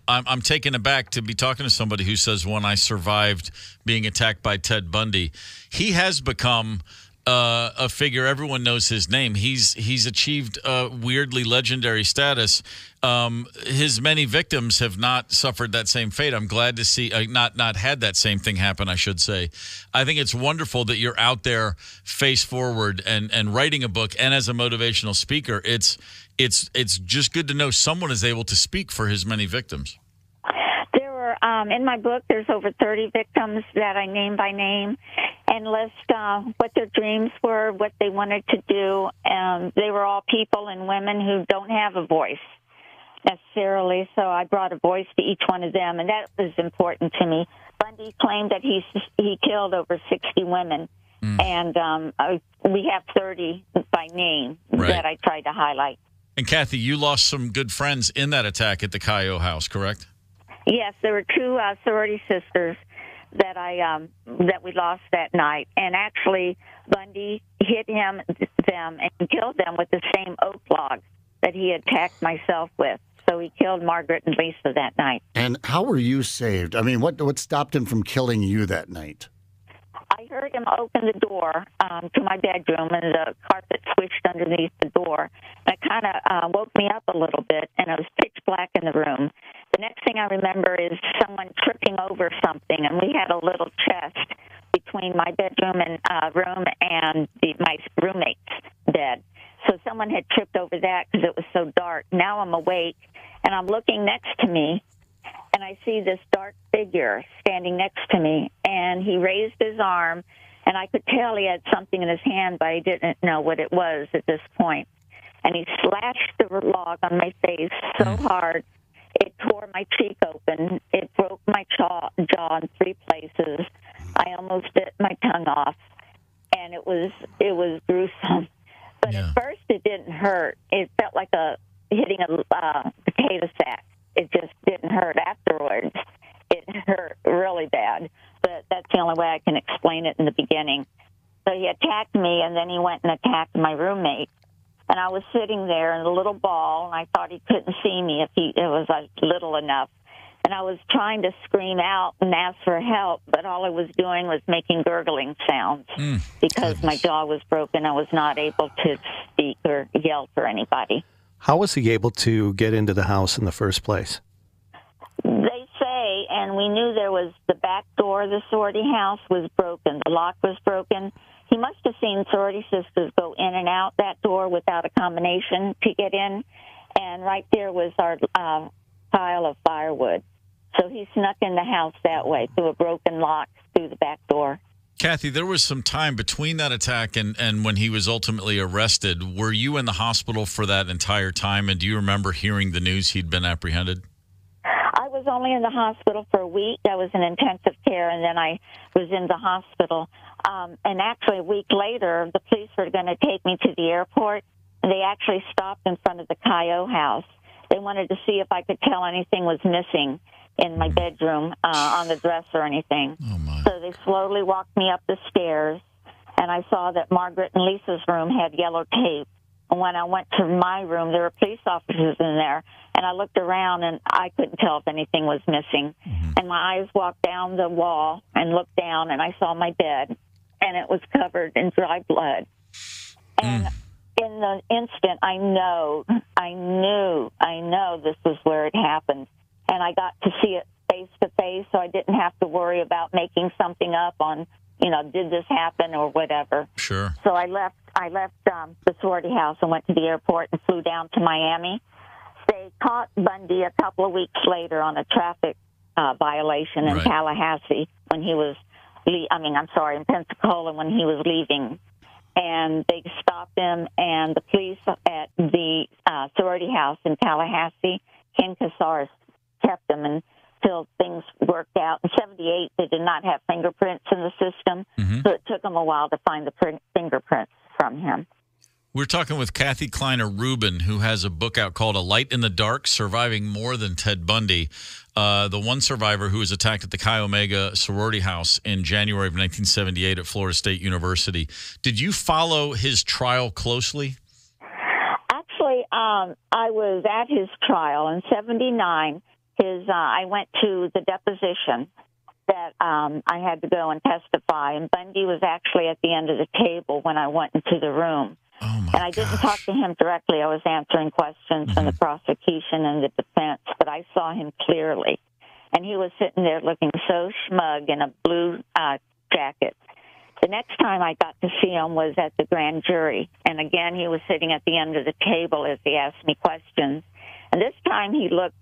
Speaker 2: I'm taken aback to be talking to somebody who says when I survived being attacked by Ted Bundy, he has become a figure. Everyone knows his name. He's achieved weirdly legendary status. His many victims have not suffered that same fate. I'm glad to see not had that same thing happen, I should say. I think it's wonderful that you're out there face forward and writing a book, and as a motivational speaker, it's just good to know someone is able to speak for his many victims.
Speaker 12: There were, in my book, there's over 30 victims that I name by name and list what their dreams were, what they wanted to do. They were all people and women who don't have a voice necessarily, so I brought a voice to each one of them, and that was important to me. Bundy claimed that he killed over 60 women, and we have 30 by name that I tried to highlight.
Speaker 2: And Kathy, you lost some good friends in that attack at the Cayo house, correct?
Speaker 12: Yes, there were two sorority sisters that that we lost that night, and actually Bundy hit them and killed them with the same oak log that he attacked myself with. So he killed Margaret and Lisa that night.
Speaker 3: And how were you saved? I mean, what stopped him from killing you that night?
Speaker 12: I heard him open the door to my bedroom, and the carpet swished underneath the door. And it kind of woke me up a little bit, and it was pitch black in the room. The next thing I remember is someone tripping over something, and we had a little chest between my bedroom and room and my roommate's bed. So someone had tripped over that because it was so dark. Now I'm awake, and I'm looking next to me, and I see this dark figure standing next to me, and he raised his arm, and I could tell he had something in his hand, but I didn't know what it was at this point. And he slashed the log on my face so hard, it tore my cheek open. It broke my jaw in 3 places. I almost bit my tongue off, and it was gruesome. But at first it didn't hurt. It felt like hitting a potato sack. It just didn't hurt afterwards. It hurt really bad, but that's the only way I can explain it in the beginning. So he attacked me, and then he went and attacked my roommate. And I was sitting there in a little ball, and I thought he couldn't see me if it was little enough. And I was trying to scream out and ask for help, but all I was doing was making gurgling sounds because my jaw was broken. I was not able to speak or yell for anybody.
Speaker 5: How was he able to get into the house in the first place?
Speaker 12: They say, and we knew there was the back door of the sorority house was broken. The lock was broken. He must have seen sorority sisters go in and out that door without a combination to get in. And right there was our pile of firewood. So he snuck in the house that way, through a broken lock, through the back door.
Speaker 2: Kathy, there was some time between that attack and when he was ultimately arrested. Were you in the hospital for that entire time, and do you remember hearing the news he'd been apprehended?
Speaker 12: I was only in the hospital for a week. I was in intensive care, and then I was in the hospital. And actually, a week later, the police were going to take me to the airport, and they actually stopped in front of the Cayo house. They wanted to see if I could tell anything was missing in my bedroom on the dresser or anything.
Speaker 2: Oh, my.
Speaker 12: So they slowly walked me up the stairs, and I saw that Margaret and Lisa's room had yellow tape. And when I went to my room, there were police officers in there, and I looked around, and I couldn't tell if anything was missing. And my eyes walked down the wall and looked down, and I saw my bed, and it was covered in dry blood. And in the instant, I knew this was where it happened. And I got to see it face to face, so I didn't have to worry about making something up on, did this happen or whatever.
Speaker 2: Sure.
Speaker 12: So I left the sorority house and went to the airport and flew down to Miami. They caught Bundy a couple of weeks later on a traffic violation in Tallahassee when he was, in Pensacola when he was leaving. And they stopped him, and the police at the sorority house in Tallahassee, Ken Casares, kept him until things worked out. In 1978, they did not have fingerprints in the system, so it took them a while to find the fingerprints from him.
Speaker 2: We're talking with Kathy Kleiner Rubin, who has a book out called A Light in the Dark, Surviving More Than Ted Bundy, the one survivor who was attacked at the Chi Omega sorority house in January of 1978 at Florida State University. Did you follow his trial closely?
Speaker 12: Actually, I was at his trial in 1979. I went to the deposition, that I had to go and testify. And Bundy was actually at the end of the table when I went into the room. And I didn't talk to him directly. I was answering questions from the prosecution and the defense, but I saw him clearly. And he was sitting there looking so smug in a blue jacket. The next time I got to see him was at the grand jury. And again, he was sitting at the end of the table as he asked me questions. And this time he looked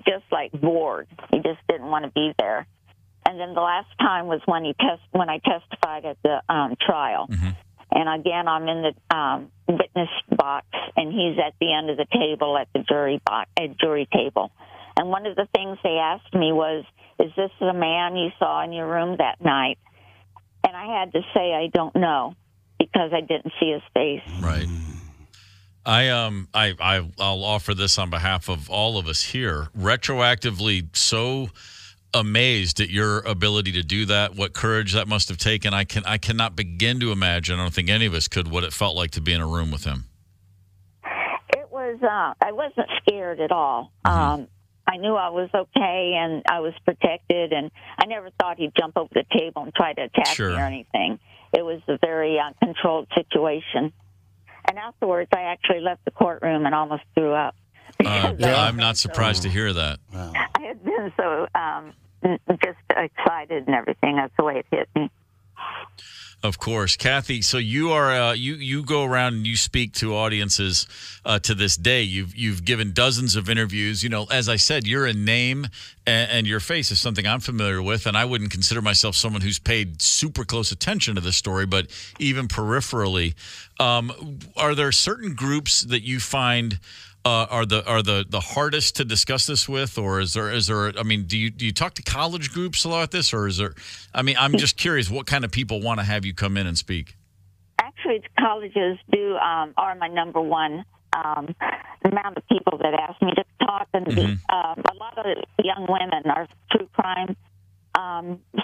Speaker 12: just like bored. He just didn't want to be there. And then the last time was when I testified at the trial.
Speaker 2: Mm-hmm.
Speaker 12: And again, I'm in the witness box, and he's at the end of the table at the jury table. And one of the things they asked me was, "Is this the man you saw in your room that night?" And I had to say I don't know because I didn't see his face.
Speaker 2: Right. I'll offer this on behalf of all of us here. Retroactively, so amazed at your ability to do that, what courage that must have taken. I cannot begin to imagine, I don't think any of us could, what it felt like to be in a room with him.
Speaker 12: It was, I wasn't scared at all. I knew I was okay and I was protected, and I never thought he'd jump over the table and try to attack me or anything. It was a very controlled situation. And afterwards, I actually left the courtroom and almost threw up.
Speaker 2: I'm not surprised to hear that.
Speaker 3: Wow.
Speaker 12: I had been so just excited and everything. That's the way it hit me.
Speaker 2: Of course. Kathy, so you are you go around and you speak to audiences to this day. You've given dozens of interviews. You know, as I said, you're a name, and your face is something I'm familiar with, and I wouldn't consider myself someone who's paid super close attention to this story, but even peripherally. Are there certain groups that you find are the hardest to discuss this with, or is there? I mean, do you talk to college groups a lot about this, or is there? I mean, I'm just curious what kind of people want to have you come in and speak.
Speaker 12: Actually, colleges are my number one amount of people that ask me to talk, and a lot of young women are true crime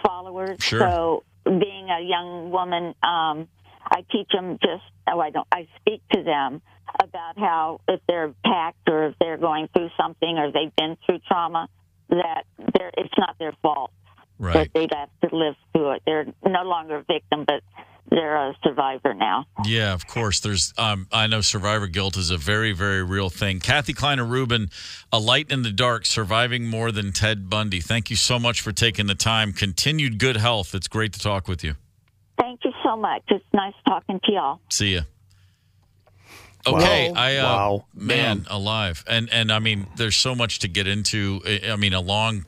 Speaker 12: followers.
Speaker 2: Sure.
Speaker 12: So, being a young woman, I teach them I speak to them about how if they're attacked or if they're going through something or they've been through trauma, that it's not their fault.
Speaker 2: Right.
Speaker 12: That they'd have to live through it. They're no longer a victim, but they're a survivor now.
Speaker 2: Yeah, of course. There's, I know survivor guilt is a very, very real thing. Kathy Kleiner Rubin, a light in the dark, surviving more than Ted Bundy. Thank you so much for taking the time. Continued good health. It's great to talk with you.
Speaker 12: Thank you so much. It's nice talking to y'all.
Speaker 2: See ya. Okay,
Speaker 5: wow.
Speaker 2: Man, alive. And I mean, there's so much to get into. I mean, a long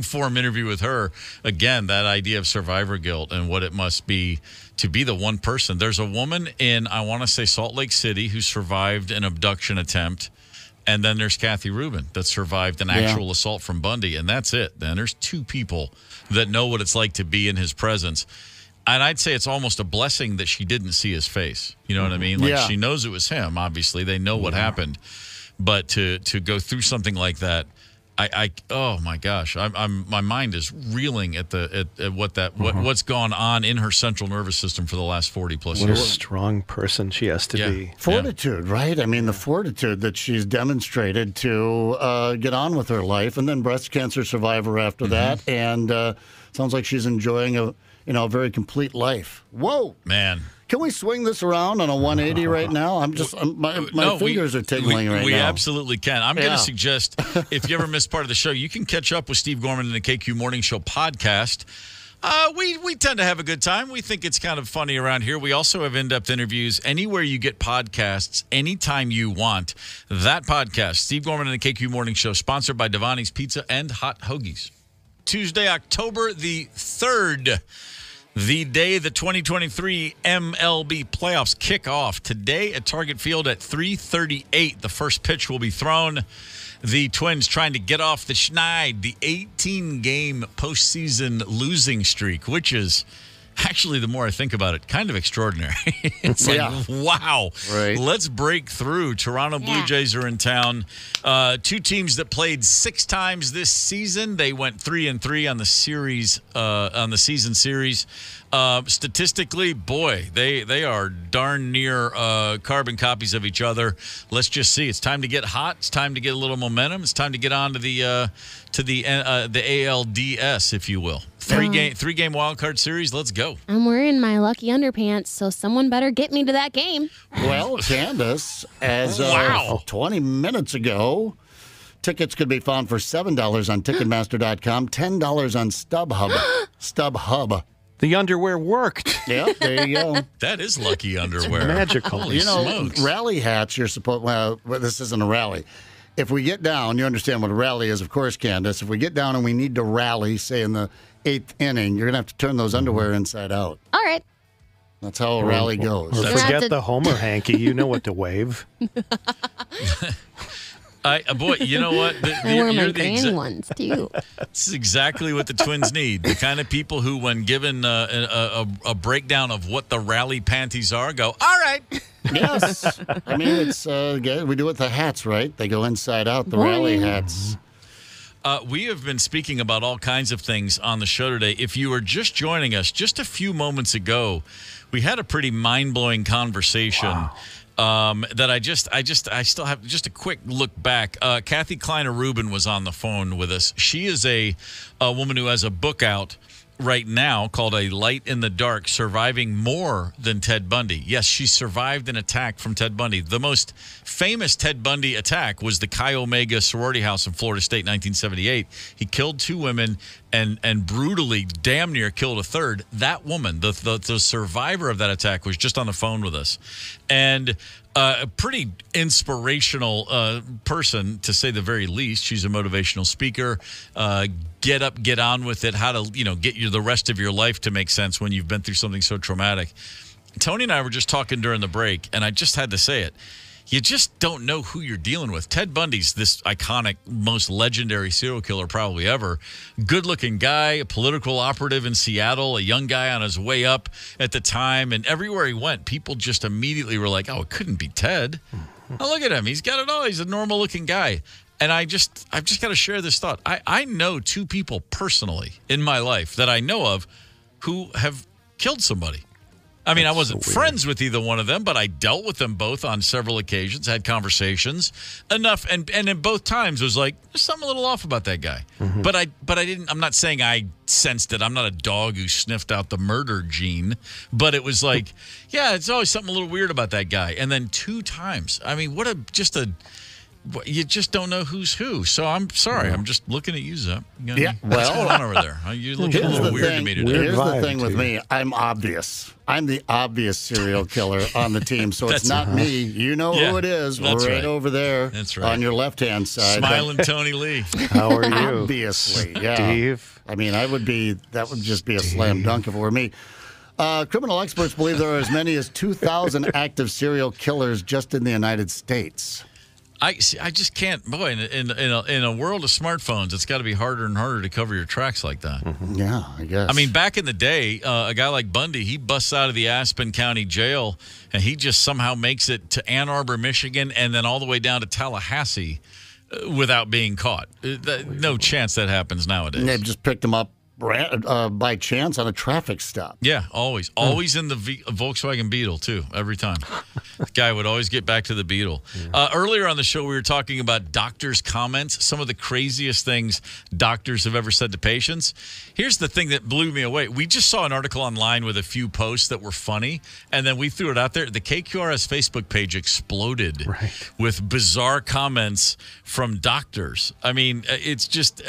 Speaker 2: form interview with her. Again, that idea of survivor guilt and what it must be to be the one person. There's a woman in, I want to say, Salt Lake City who survived an abduction attempt. And then there's Kathy Rubin that survived an actual assault from Bundy. And that's it. Then there's two people that know what it's like to be in his presence. And I'd say it's almost a blessing that she didn't see his face. You know what I mean? Like, she knows it was him, obviously. They know what happened. But to go through something like that, oh my gosh, my mind is reeling at what's gone on in her central nervous system for the last 40 plus years.
Speaker 5: What a strong person she has to be.
Speaker 3: Fortitude, right? I mean, the fortitude that she's demonstrated to get on with her life, and then breast cancer survivor after that, and sounds like she's enjoying a very complete life. Whoa,
Speaker 2: man!
Speaker 3: Can we swing this around on a 180 right now? My fingers are tingling right now.
Speaker 2: We absolutely can. I'm going to suggest, if you ever missed part of the show, you can catch up with Steve Gorman in the KQ Morning Show podcast. We tend to have a good time. We think it's kind of funny around here. We also have in-depth interviews anywhere you get podcasts, anytime you want. That podcast, Steve Gorman and the KQ Morning Show, sponsored by Devani's Pizza and Hot Hoagies. Tuesday, October the 3rd, the day the 2023 MLB playoffs kick off. Today at Target Field at 3:38, the first pitch will be thrown. The Twins trying to get off the schneid, the 18-game postseason losing streak, which is actually, the more I think about it, kind of extraordinary. It's like, wow.
Speaker 3: Right.
Speaker 2: Let's break through. Toronto Blue Jays are in town. Two teams that played 6 times this season. They went 3-3 on the series, on the season series. Statistically, boy, they are darn near carbon copies of each other. Let's just see. It's time to get hot. It's time to get a little momentum. It's time to get on to the ALDS, if you will. Three game wild card series. Let's go.
Speaker 9: I'm wearing my lucky underpants, so someone better get me to that game.
Speaker 3: Well, Candace, as 20 minutes ago, tickets could be found for $7 on Ticketmaster.com, $10 on StubHub. StubHub.
Speaker 5: The underwear worked.
Speaker 3: Yeah, there you go.
Speaker 2: That is lucky underwear.
Speaker 5: Magical.
Speaker 2: Holy smokes.
Speaker 3: Rally hats, you're supposed, well, this isn't a rally. If we get down, you understand what a rally is, of course, Candace. If we get down and we need to rally, say in the 8th inning, you're going to have to turn those underwear inside out.
Speaker 9: All right.
Speaker 3: That's how a rally goes.
Speaker 5: Or forget the Homer hanky. You know what to wave.
Speaker 2: Boy, you know what?
Speaker 9: I wear my granny ones, too.
Speaker 2: This is exactly what the Twins need. The kind of people who, when given a breakdown of what the rally panties are, go, all right.
Speaker 3: Yes. I mean, it's we do it with the hats, right? They go inside out, the rally hats.
Speaker 2: We have been speaking about all kinds of things on the show today. If you were just joining us just a few moments ago, we had a pretty mind-blowing conversation. That I still have just a quick look back. Kathy Kleiner-Rubin was on the phone with us. She is a woman who has a book out right now called A Light in the Dark, Surviving More Than Ted Bundy. Yes, she survived an attack from Ted Bundy. The most famous Ted Bundy attack was the Chi Omega sorority house in Florida State, 1978. He killed 2 women and brutally damn near killed a third. That woman, the survivor of that attack, was just on the phone with us. And a pretty inspirational person, to say the very least. She's a motivational speaker. Get up, get on with it. How to, get you the rest of your life to make sense when you've been through something so traumatic. Tony and I were just talking during the break, and I just had to say it. You just don't know who you're dealing with. Ted Bundy's this iconic, most legendary serial killer probably ever. Good-looking guy, a political operative in Seattle, a young guy on his way up at the time. And everywhere he went, people just immediately were like, oh, it couldn't be Ted. Oh, look at him. He's got it all. He's a normal-looking guy. And I've just got to share this thought. I know 2 people personally in my life that I know of who have killed somebody. I mean, I wasn't friends with either one of them, but I dealt with them both on several occasions, had conversations enough. And in both times was like, there's something a little off about that guy. Mm-hmm. But I didn't, I'm not saying I sensed it. I'm not a dog who sniffed out the murder gene, but it was like, yeah, it's always something a little weird about that guy. And then 2 times, I mean, you just don't know who's who. So I'm sorry. I'm just looking at you, Zep. What's going on over there? You're looking a little weird to me today.
Speaker 3: Here's the thing with me. I'm obvious. I'm the obvious serial killer on the team. So it's not me. You know who it is right over there on your left-hand side.
Speaker 2: Smiling Tony Lee.
Speaker 5: How are you?
Speaker 3: Obviously, yeah.
Speaker 5: Steve.
Speaker 3: I mean, that would just be a slam dunk if it were me. Criminal experts believe there are as many as 2,000 active serial killers just in the United States.
Speaker 2: I just can't. Boy, in a world of smartphones, it's got to be harder and harder to cover your tracks like that.
Speaker 3: Mm-hmm. Yeah, I guess.
Speaker 2: I mean, back in the day, a guy like Bundy, he busts out of the Aspen County Jail, and he just somehow makes it to Ann Arbor, Michigan, and then all the way down to Tallahassee without being caught. No chance that happens nowadays.
Speaker 3: And they've just picked him up by chance on a traffic stop.
Speaker 2: Yeah, always in the Volkswagen Beetle too. Every time, the guy would always get back to the Beetle. Earlier on the show, we were talking about doctors' comments, some of the craziest things doctors have ever said to patients. Here's the thing that blew me away. We just saw an article online with a few posts that were funny, and then we threw it out there. The KQRS Facebook page exploded with bizarre comments from doctors. I mean, it's just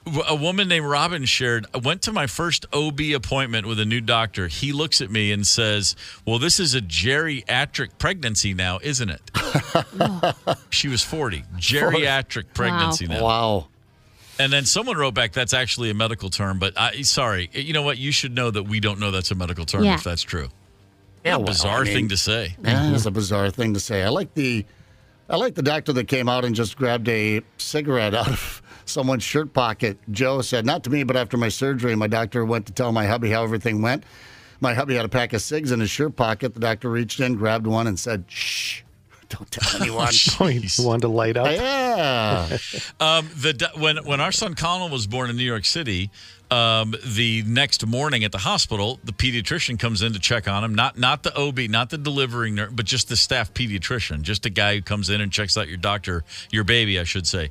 Speaker 2: a woman named Robin shared, I went to my first OB appointment with a new doctor. He looks at me and says, well, this is a geriatric pregnancy now, isn't it? She was 40. Geriatric pregnancy now.
Speaker 3: Wow.
Speaker 2: And then someone wrote back, that's actually a medical term, but sorry. You know what? You should know that we don't know that's a medical term if that's true.
Speaker 3: Yeah,
Speaker 2: bizarre thing to say.
Speaker 3: Yeah, it's a bizarre thing to say. I like the I like the doctor that came out and just grabbed a cigarette out of someone's shirt pocket. Joe said, not to me, but after my surgery, my doctor went to tell my hubby how everything went. My hubby had a pack of cigs in his shirt pocket. The doctor reached in, grabbed one, and said, shh, don't tell anyone.
Speaker 5: You wanted to light up?
Speaker 3: Yeah.
Speaker 2: When our son Colin was born in New York City, the next morning at the hospital, the pediatrician comes in to check on him. Not the OB, not the delivering nurse, but just the staff pediatrician, just a guy who comes in and checks out your baby, I should say.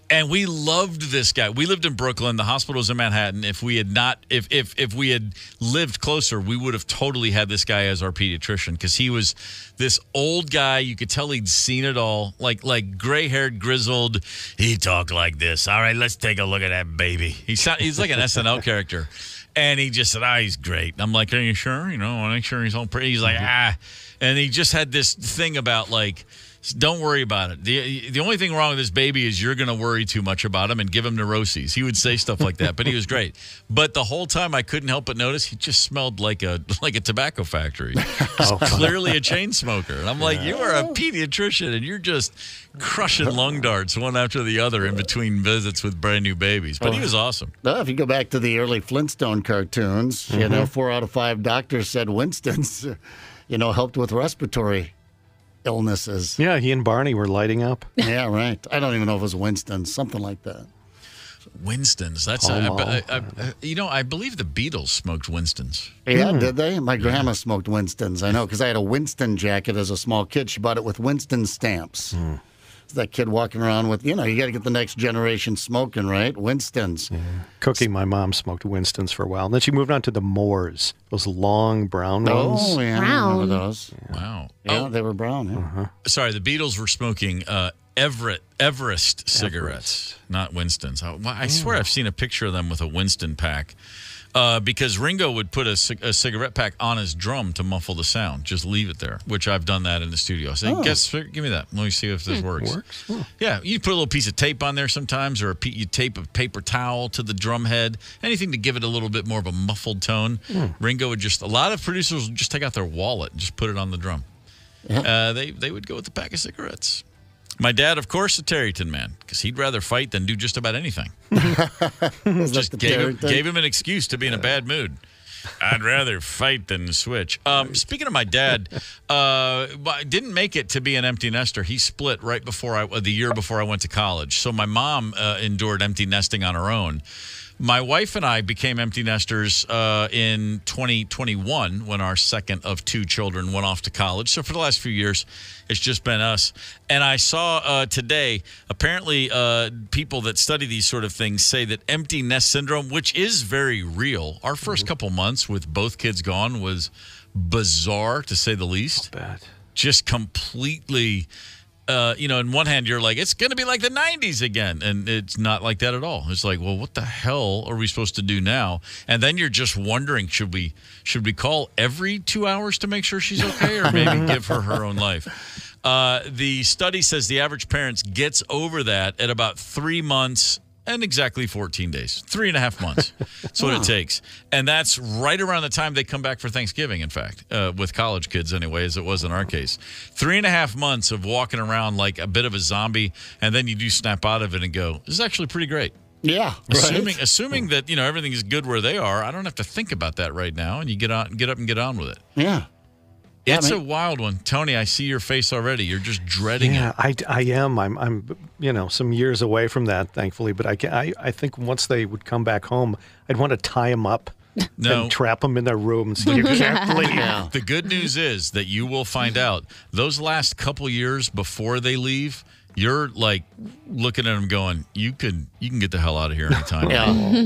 Speaker 2: And we loved this guy. We lived in Brooklyn. The hospital was in Manhattan. If we had if we had lived closer, we would have totally had this guy as our pediatrician because he was this old guy. You could tell he'd seen it all, like gray-haired, grizzled. He talked like this. All right, let's take a look at that baby. He's like an SNL character. And he just said, he's great. I'm like, are you sure? I want to make sure he's all pretty. He's like, And he just had this thing about don't worry about it. The only thing wrong with this baby is you're going to worry too much about him and give him neuroses. He would say stuff like that, but he was great. But the whole time I couldn't help but notice he just smelled like a tobacco factory. He's clearly a chain smoker. And I'm like, you are a pediatrician and you're just crushing lung darts one after the other in between visits with brand new babies. But he was awesome.
Speaker 3: Well, if you go back to the early Flintstone cartoons, 4 out of 5 doctors said Winston's, helped with respiratory illnesses.
Speaker 5: Yeah, he and Barney were lighting up.
Speaker 3: Yeah, right. I don't even know if it was Winston's, something like that.
Speaker 2: Winston's. That's I believe the Beatles smoked Winston's.
Speaker 3: Yeah, did they? My grandma smoked Winston's. I know because I had a Winston jacket as a small kid. She bought it with Winston stamps. That kid walking around with, you got to get the next generation smoking, right? Winston's.
Speaker 5: Yeah. Cookie, my mom smoked Winston's for a while. And then she moved on to the Moors, those long brown ones.
Speaker 3: Oh, yeah. I remember those.
Speaker 2: Yeah. Wow.
Speaker 3: Yeah, they were brown. Yeah.
Speaker 2: Sorry, the Beatles were smoking Everest cigarettes, not Winston's. I swear I've seen a picture of them with a Winston pack. Because Ringo would put a cigarette pack on his drum to muffle the sound. Just leave it there, which I've done that in the studio. Say, give me that. Let me see if this works. Yeah, you put a little piece of tape on there sometimes, or you tape a paper towel to the drum head, anything to give it a little bit more of a muffled tone. Ringo would a lot of producers would just take out their wallet and just put it on the drum. Yeah. They would go with the pack of cigarettes. My dad, of course, a Tarryton man, because he'd rather fight than do just about anything. Just gave him an excuse to be in a bad mood. I'd rather fight than switch. Speaking of my dad, I didn't make it to be an empty nester. He split right before the year before I went to college. So my mom endured empty nesting on her own. My wife and I became empty nesters in 2021 when our second of 2 children went off to college. So for the last few years, it's just been us. And I saw today, apparently people that study these sort of things say that empty nest syndrome, which is very real, our first couple months with both kids gone was bizarre, to say the least.
Speaker 5: Bad.
Speaker 2: Just completely... in one hand, you're like, it's going to be like the 90s again. And it's not like that at all. It's like, well, what the hell are we supposed to do now? And then you're just wondering, should we call every 2 hours to make sure she's okay or maybe give her own life? The study says the average parent gets over that at about 3 months and exactly 14 days, 3.5 months. That's what it takes. And that's right around the time they come back for Thanksgiving, in fact, with college kids anyway, as it was in our case. 3.5 months of walking around like a bit of a zombie, and then you do snap out of it and go, this is actually pretty great.
Speaker 3: Yeah.
Speaker 2: Assuming that, everything is good where they are, I don't have to think about that right now, and you get up and get on with it.
Speaker 3: Yeah.
Speaker 2: It's a wild one. Tony, I see your face already. You're just dreading it.
Speaker 5: Yeah, I am. I'm some years away from that, thankfully. But I think once they would come back home, I'd want to tie them up and trap them in their rooms.
Speaker 2: The good news is that you will find out those last couple years before they leave, you're like looking at them going, you can get the hell out of here anytime.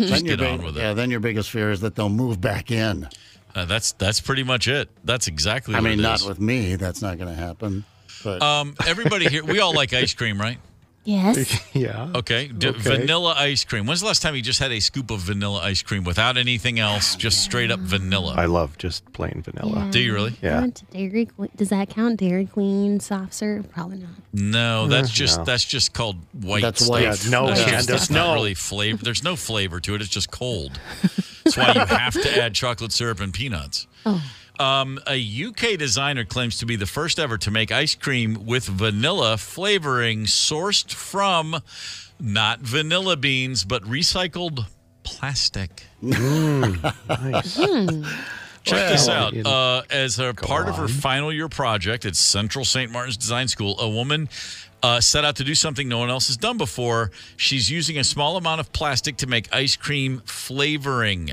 Speaker 2: Just get on with it.
Speaker 3: Yeah, then your biggest fear is that they'll move back in.
Speaker 2: That's pretty much it. That's exactly what it is.
Speaker 3: Not with me. That's not going to happen. But.
Speaker 2: Everybody here, we all like ice cream, right?
Speaker 9: Yes.
Speaker 5: Yeah.
Speaker 2: Okay. Vanilla ice cream. When's the last time you just had a scoop of vanilla ice cream without anything else, just straight up vanilla?
Speaker 5: I love just plain vanilla.
Speaker 9: Yeah.
Speaker 2: Do you really?
Speaker 5: Yeah.
Speaker 9: I went to Dairy Queen. Does that count? Dairy Queen soft serve? Probably not.
Speaker 2: No, that's just called white.
Speaker 3: That's
Speaker 2: stuff.
Speaker 3: white.
Speaker 5: No,
Speaker 2: that's not really flavor. There's no flavor to it. It's just cold. That's why you have to add chocolate syrup and peanuts.
Speaker 9: Oh.
Speaker 2: A UK designer claims to be the first ever to make ice cream with vanilla flavoring sourced from not vanilla beans, but recycled plastic.
Speaker 5: Nice.
Speaker 2: Check this out. As a part of her final year project at Central St. Martin's Design School, a woman set out to do something no one else has done before. She's using a small amount of plastic to make ice cream flavoring.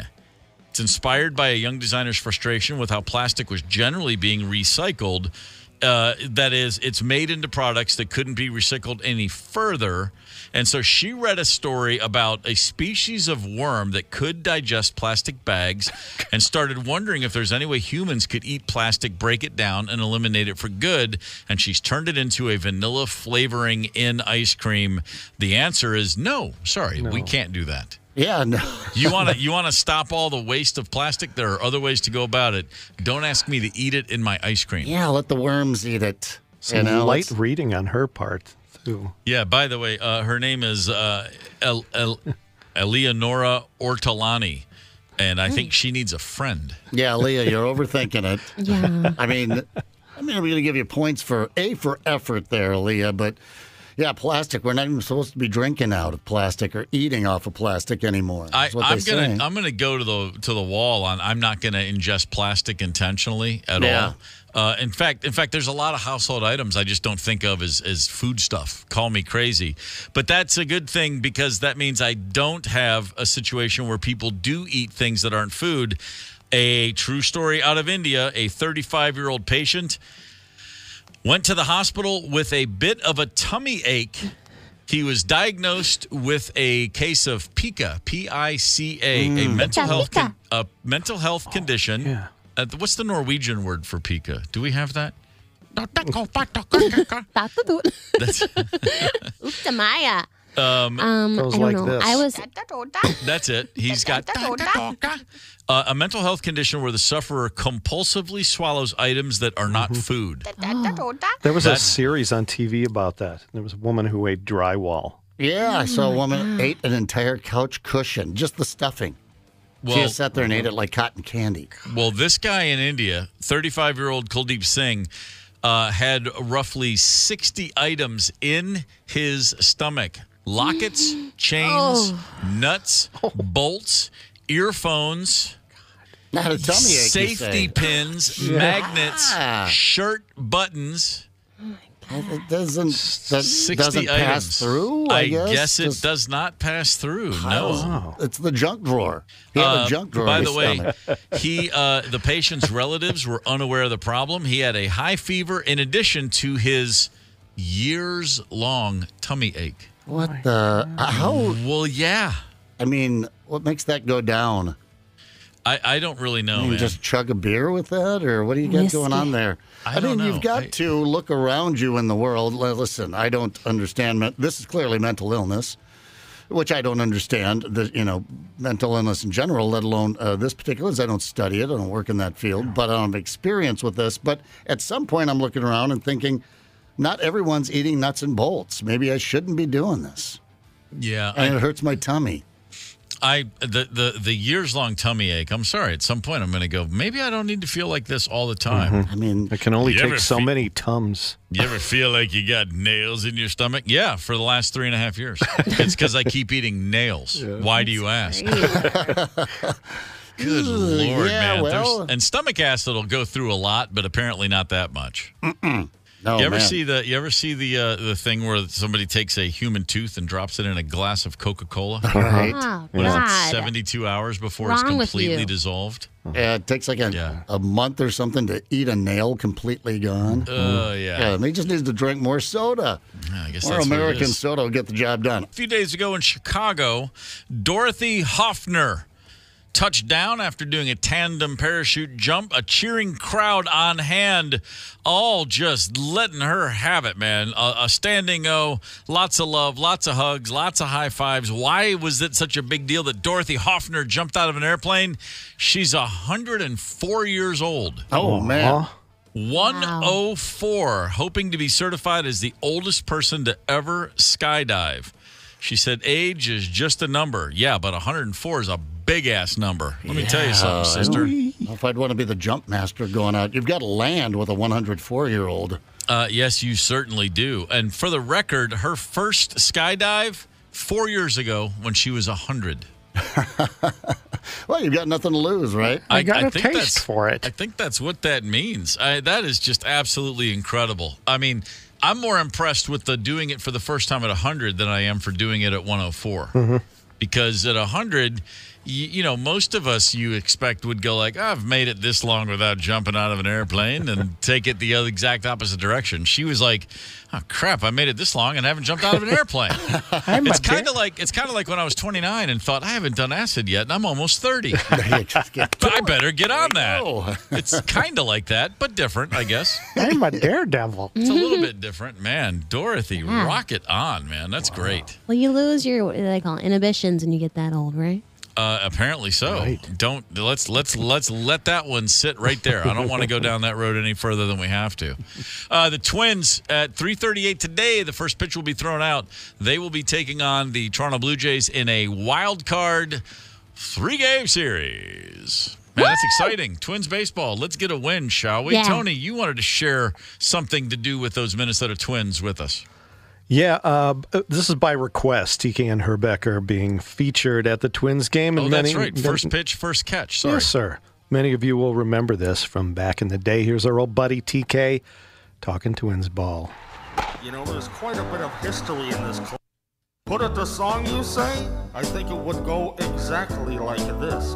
Speaker 2: It's inspired by a young designer's frustration with how plastic was generally being recycled. That is, it's made into products that couldn't be recycled any further. And so she read a story about a species of worm that could digest plastic bags and started wondering if there's any way humans could eat plastic, break it down, and eliminate it for good. And she's turned it into a vanilla flavoring in ice cream. The answer is no. Sorry, we can't do that.
Speaker 3: Yeah, no.
Speaker 2: You want to stop all the waste of plastic? There are other ways to go about it. Don't ask me to eat it in my ice cream.
Speaker 3: Yeah, let the worms eat it.
Speaker 5: Some light reading on her part, too.
Speaker 2: Yeah, by the way, her name is Eleonora Ortolani, and I think she needs a friend.
Speaker 3: Yeah, Leah, you're overthinking it.
Speaker 9: Yeah.
Speaker 3: I mean, I'm going to give you points for effort there, Leah, but... Yeah, plastic. We're not even supposed to be drinking out of plastic or eating off of plastic anymore.
Speaker 2: I'm gonna go to the wall on. I'm not gonna ingest plastic intentionally at all. In fact, there's a lot of household items I just don't think of as food stuff. Call me crazy, but that's a good thing because that means I don't have a situation where people do eat things that aren't food. A true story out of India: a 35-year-old patient went to the hospital with a bit of a tummy ache. He was diagnosed with a case of pica, P-I-C-A, a mental health condition.
Speaker 5: Yeah.
Speaker 2: What's the Norwegian word for pica? Do we have that?
Speaker 9: That's Maya.
Speaker 5: Goes
Speaker 9: I don't
Speaker 5: like
Speaker 9: know.
Speaker 5: this.
Speaker 2: That's it. He's got a mental health condition where the sufferer compulsively swallows items that are not food.
Speaker 5: There was a series on TV about that. There was a woman who ate drywall.
Speaker 3: Yeah, I saw a woman ate an entire couch cushion, just the stuffing. She just sat there and ate it like cotton candy.
Speaker 2: Well, this guy in India, 35-year-old Kuldeep Singh, had roughly 60 items in his stomach. Lockets, chains, nuts, bolts, earphones,
Speaker 3: not a tummy ache,
Speaker 2: safety pins, magnets, shirt buttons.
Speaker 3: It doesn't
Speaker 2: 60
Speaker 3: pass through, I guess
Speaker 2: it does not pass through. No.
Speaker 3: It's the junk drawer. He had a junk drawer
Speaker 2: By
Speaker 3: in
Speaker 2: the
Speaker 3: his
Speaker 2: way,
Speaker 3: stomach.
Speaker 2: the patient's relatives were unaware of the problem. He had a high fever in addition to his years-long tummy ache.
Speaker 3: What the? How?
Speaker 2: Well, yeah.
Speaker 3: I mean, what makes that go down?
Speaker 2: I don't really know,
Speaker 3: You
Speaker 2: man.
Speaker 3: just chug a beer with that, or what do you got going on there?
Speaker 2: I don't know.
Speaker 3: You've got to look around you in the world. Listen, I don't understand. This is clearly mental illness, which I don't understand. Mental illness in general, let alone this particular. I don't study it. I don't work in that field, but I don't have experience with this. But at some point, I'm looking around and thinking, not everyone's eating nuts and bolts. Maybe I shouldn't be doing this.
Speaker 2: Yeah,
Speaker 3: and it hurts my tummy.
Speaker 2: The years-long tummy ache, I'm sorry, at some point I'm going to go, maybe I don't need to feel like this all the time.
Speaker 3: I mean,
Speaker 5: it can only take so many Tums.
Speaker 2: You ever feel like you got nails in your stomach? Yeah, for the last 3.5 years. It's because I keep eating nails. Yeah. Why do you ask? Good Lord, man.
Speaker 3: Well.
Speaker 2: And stomach acid will go through a lot, but apparently not that much.
Speaker 3: No,
Speaker 2: you ever see the thing where somebody takes a human tooth and drops it in a glass of Coca-Cola?
Speaker 3: Right.
Speaker 9: Oh,
Speaker 2: What is it,
Speaker 9: God.
Speaker 2: 72 hours before
Speaker 9: Wrong
Speaker 2: it's
Speaker 9: with
Speaker 2: completely
Speaker 9: you.
Speaker 2: dissolved?
Speaker 3: Yeah, it takes like a month or something to eat a nail completely gone.
Speaker 2: Yeah.
Speaker 3: He just needs to drink more soda.
Speaker 2: I guess
Speaker 3: More
Speaker 2: that's what it
Speaker 3: American
Speaker 2: is.
Speaker 3: soda will get the job done.
Speaker 2: A few days ago in Chicago, Dorothy Hoffner touched down after doing a tandem parachute jump. A cheering crowd on hand, all just letting her have it, man. A standing O, lots of love, lots of hugs, lots of high fives. Why was it such a big deal that Dorothy Hoffner jumped out of an airplane? She's 104 years old.
Speaker 3: Oh, man.
Speaker 2: 104, hoping to be certified as the oldest person to ever skydive. She said age is just a number. Yeah, but 104 is a big-ass number. Let me tell you something, sister.
Speaker 3: I don't know if I'd want to be the jump master going out. You've got to land with a 104-year-old.
Speaker 2: Yes, you certainly do. And for the record, her first skydive 4 years ago when she was 100.
Speaker 3: Well, you've got nothing to lose, right?
Speaker 5: I got a
Speaker 2: think
Speaker 5: taste for it.
Speaker 2: I think that's what that means. That is just absolutely incredible. I mean, I'm more impressed with the doing it for the first time at 100 than I am for doing it at 104. Because at 100, you know, most of us you expect would go like, I've made it this long without jumping out of an airplane and take it the exact opposite direction. She was like, oh, crap, I made it this long and haven't jumped out of an airplane. It's kind of like when I was 29 and thought, I haven't done acid yet, and I'm almost 30. I better get on that. It's kind of like that, but different, I guess.
Speaker 5: I'm a daredevil.
Speaker 2: It's a little bit different. Man, Dorothy, rock it on, man. That's great.
Speaker 9: Well, you lose your, what do they call it, inhibitions when you get that old, right?
Speaker 2: Apparently so.
Speaker 5: Right.
Speaker 2: Let's let that one sit right there. I don't want to go down that road any further than we have to. The Twins at 3:38 today. The first pitch will be thrown out. They will be taking on the Toronto Blue Jays in a wild card 3-game series. Man, that's exciting. Twins baseball. Let's get a win, shall we?
Speaker 9: Yeah.
Speaker 2: Tony, you wanted to share something to do with those Minnesota Twins with us.
Speaker 5: Yeah, this is by request. TK and Herbeck are being featured at the Twins game.
Speaker 2: And that's right. First pitch, first catch. Sorry.
Speaker 5: Yes, sir. Many of you will remember this from back in the day. Here's our old buddy TK talking Twins ball.
Speaker 15: You know, there's quite a bit of history in this club. Put it the song you say, I think it would go exactly like this.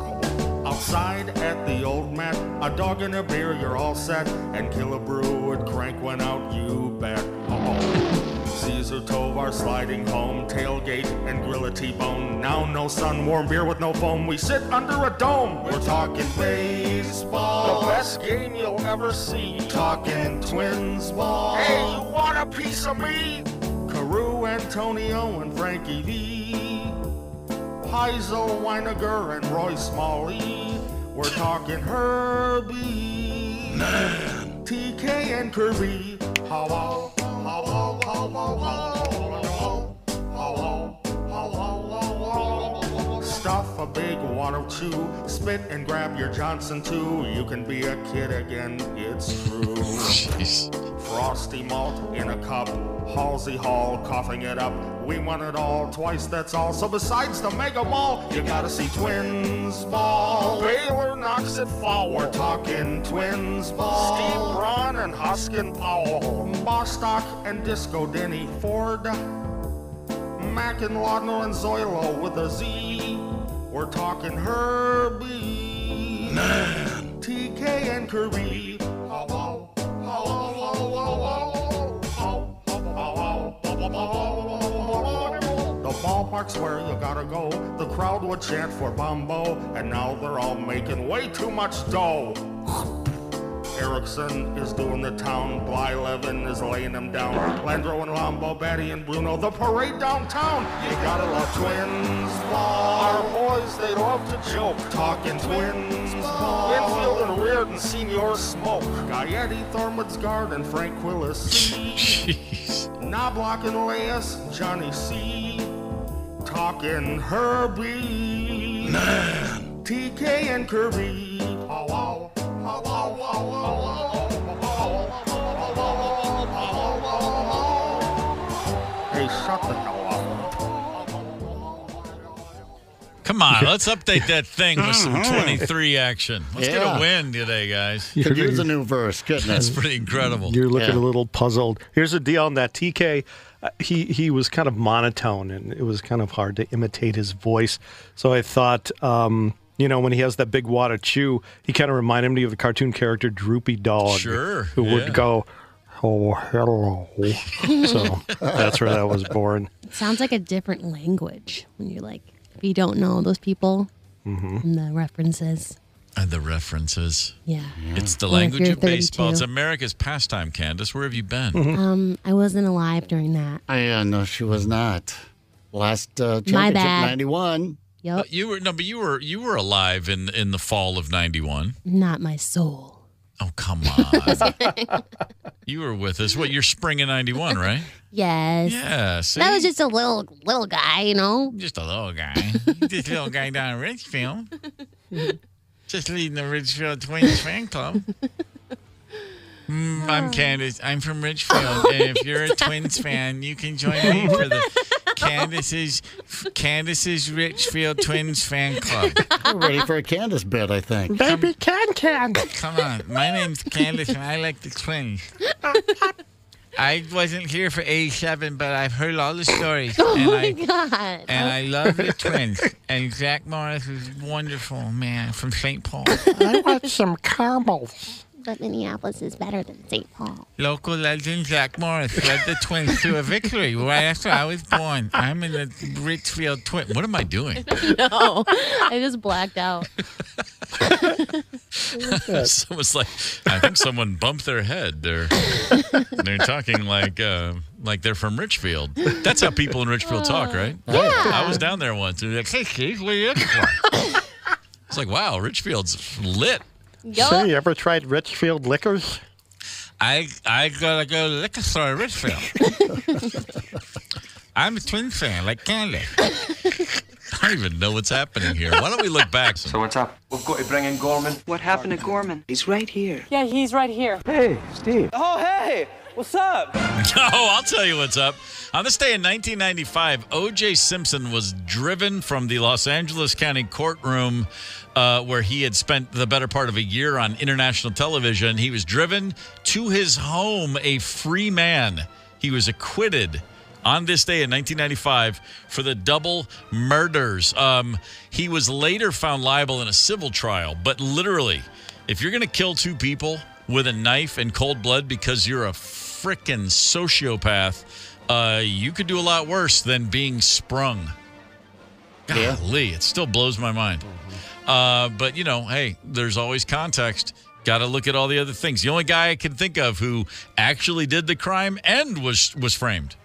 Speaker 15: Outside at the old mat, a dog and a beer, you're all set. And kill a brew and crank one out, you bet. Caesar Tovar sliding home, tailgate and grill a T-bone. Now no sun, warm beer with no foam. We sit under a dome. We're talking baseball, the best game you'll ever see. Talking Twins ball. Hey, you want a piece of me? Carew, Antonio, and Frankie V. Heisel, Weiniger, and Roy Smalley. We're talking Herbie, man, TK and Kirby. How stuff a big wad of chew, spit and grab your Johnson too. You can be a kid again, it's true.
Speaker 2: Jeez.
Speaker 15: Frosty malt in a cup, Halsey Hall coughing it up. We won it all twice, that's all. So besides the Mega Mall, you gotta see Twins ball. Baylor knocks it foul. We're talking Twins ball. Steve Braun and Huskin Powell, Bostock and Disco Denny Ford, Mack and Laudner and Zoilo with a Z. We're talking Herbie, man, TK and Kirby. The ballpark's where you gotta go. The crowd would chant for Bombo, and now they're all making way too much dough. Erickson is doing the town. Blyleven is laying them down. Landro and Lombo, Batty and Bruno, the parade downtown. You gotta love Twins ball. Our boys, they love to joke. Talking Twins ball. Infield and Reardon, Senior Smoke. Gaetti, Thornwoodsgard, and Frank Willis.
Speaker 2: Jeez.
Speaker 15: Knobloch and Elias, Johnny C. Talking Herbie, man, TK and Kirby. Hey, shut the hell up.
Speaker 2: Come on, let's update that thing with some 23 action. Let's get a win today, guys.
Speaker 3: Could use a new verse, couldn't it?
Speaker 2: That's pretty incredible.
Speaker 5: You're looking a little puzzled. Here's the deal on that. TK, he was kind of monotone, and it was kind of hard to imitate his voice. So I thought, you know, when he has that big wad of chew, he kind of reminded me of the cartoon character Droopy Dog.
Speaker 2: Sure.
Speaker 5: Who would go, oh, hello. So that's where that was born.
Speaker 9: It sounds like a different language when you're like, if you don't know those people and the references.
Speaker 2: And the references.
Speaker 9: Yeah.
Speaker 2: It's the
Speaker 9: Or if
Speaker 2: language
Speaker 9: you're
Speaker 2: of baseball.
Speaker 9: 32.
Speaker 2: It's America's pastime, Candace. Where have you been?
Speaker 9: I wasn't alive during that.
Speaker 3: No, she was not. Last championship,
Speaker 9: My bad.
Speaker 3: 91.
Speaker 9: Yep.
Speaker 2: You were alive in the fall of 91.
Speaker 9: Not my soul.
Speaker 2: Oh, come on. You were with us. What, you're spring of 91, right?
Speaker 9: Yes.
Speaker 2: Yeah, see?
Speaker 9: That was just a little guy, you know?
Speaker 2: Just a little guy. Just a little guy down in Richfield. Just leading the Richfield Twins fan club. I'm Candace. I'm from Richfield. And if you're a Twins fan, you can join me for the Candace's Richfield Twins fan club.
Speaker 3: We're ready for a Candace bit, I think.
Speaker 5: Baby Can.
Speaker 2: Come on. My name's Candace, and I like the Twins. I wasn't here for 87, but I've heard all the stories.
Speaker 9: Oh, my God.
Speaker 2: And I love the Twins. And Zach Morris is wonderful, man, from St. Paul.
Speaker 5: I want some caramels.
Speaker 9: But Minneapolis is better than St. Paul.
Speaker 2: Local legend Zach Morris led the Twins to a victory right after I was born. I'm in the Richfield Twins. What am I doing?
Speaker 9: No, I just blacked out.
Speaker 2: Someone's like, I think someone bumped their head. They're talking like they're from Richfield. That's how people in Richfield talk, right?
Speaker 9: Yeah.
Speaker 2: I was down there once. They're like, hey, Steve, what are you looking for? It's like, wow, Richfield's lit.
Speaker 5: So you ever tried Richfield liquors?
Speaker 2: I gotta go to the liquor store in Richfield. I'm a Twins fan, like Candace. I don't even know what's happening here. Why don't we look back?
Speaker 7: So what's up? We've got to bring in Gorman.
Speaker 8: What happened to Gorman?
Speaker 7: He's right here.
Speaker 8: Yeah, he's right here.
Speaker 7: Hey, Steve.
Speaker 8: Oh, hey! What's up?
Speaker 2: Oh, I'll tell you what's up. On this day in 1995, O.J. Simpson was driven from the Los Angeles County courtroom where he had spent the better part of a year on international television. He was driven to his home a free man. He was acquitted on this day in 1995 for the double murders. He was later found liable in a civil trial, but literally, if you're going to kill two people with a knife in cold blood because you're a frickin' sociopath, you could do a lot worse than being sprung. Golly, it still blows my mind. But, you know, hey, there's always context. Got to look at all the other things. The only guy I can think of who actually did the crime and was framed.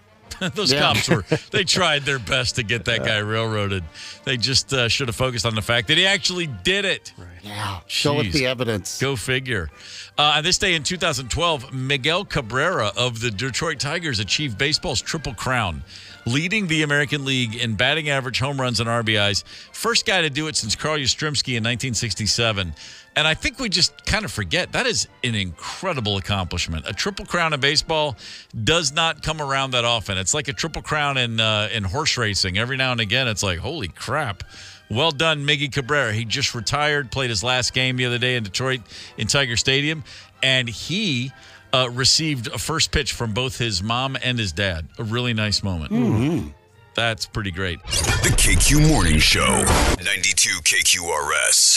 Speaker 2: Those cops they tried their best to get that guy railroaded. They just should have focused on the fact that he actually did it.
Speaker 3: Right. Yeah. Show us the evidence.
Speaker 2: Go figure. On this day in 2012, Miguel Cabrera of the Detroit Tigers achieved baseball's Triple Crown, leading the American League in batting average, home runs, and RBIs. First guy to do it since Carl Yastrzemski in 1967. And I think we just kind of forget that is an incredible accomplishment. A Triple Crown in baseball does not come around that often. It's like a Triple Crown in horse racing. Every now and again, it's like, holy crap. Well done, Miggy Cabrera. He just retired, played his last game the other day in Detroit in Tiger Stadium, and he received a first pitch from both his mom and his dad. A really nice moment.
Speaker 1: Mm-hmm.
Speaker 2: That's pretty great.
Speaker 1: The KQ Morning Show, 92 KQRS.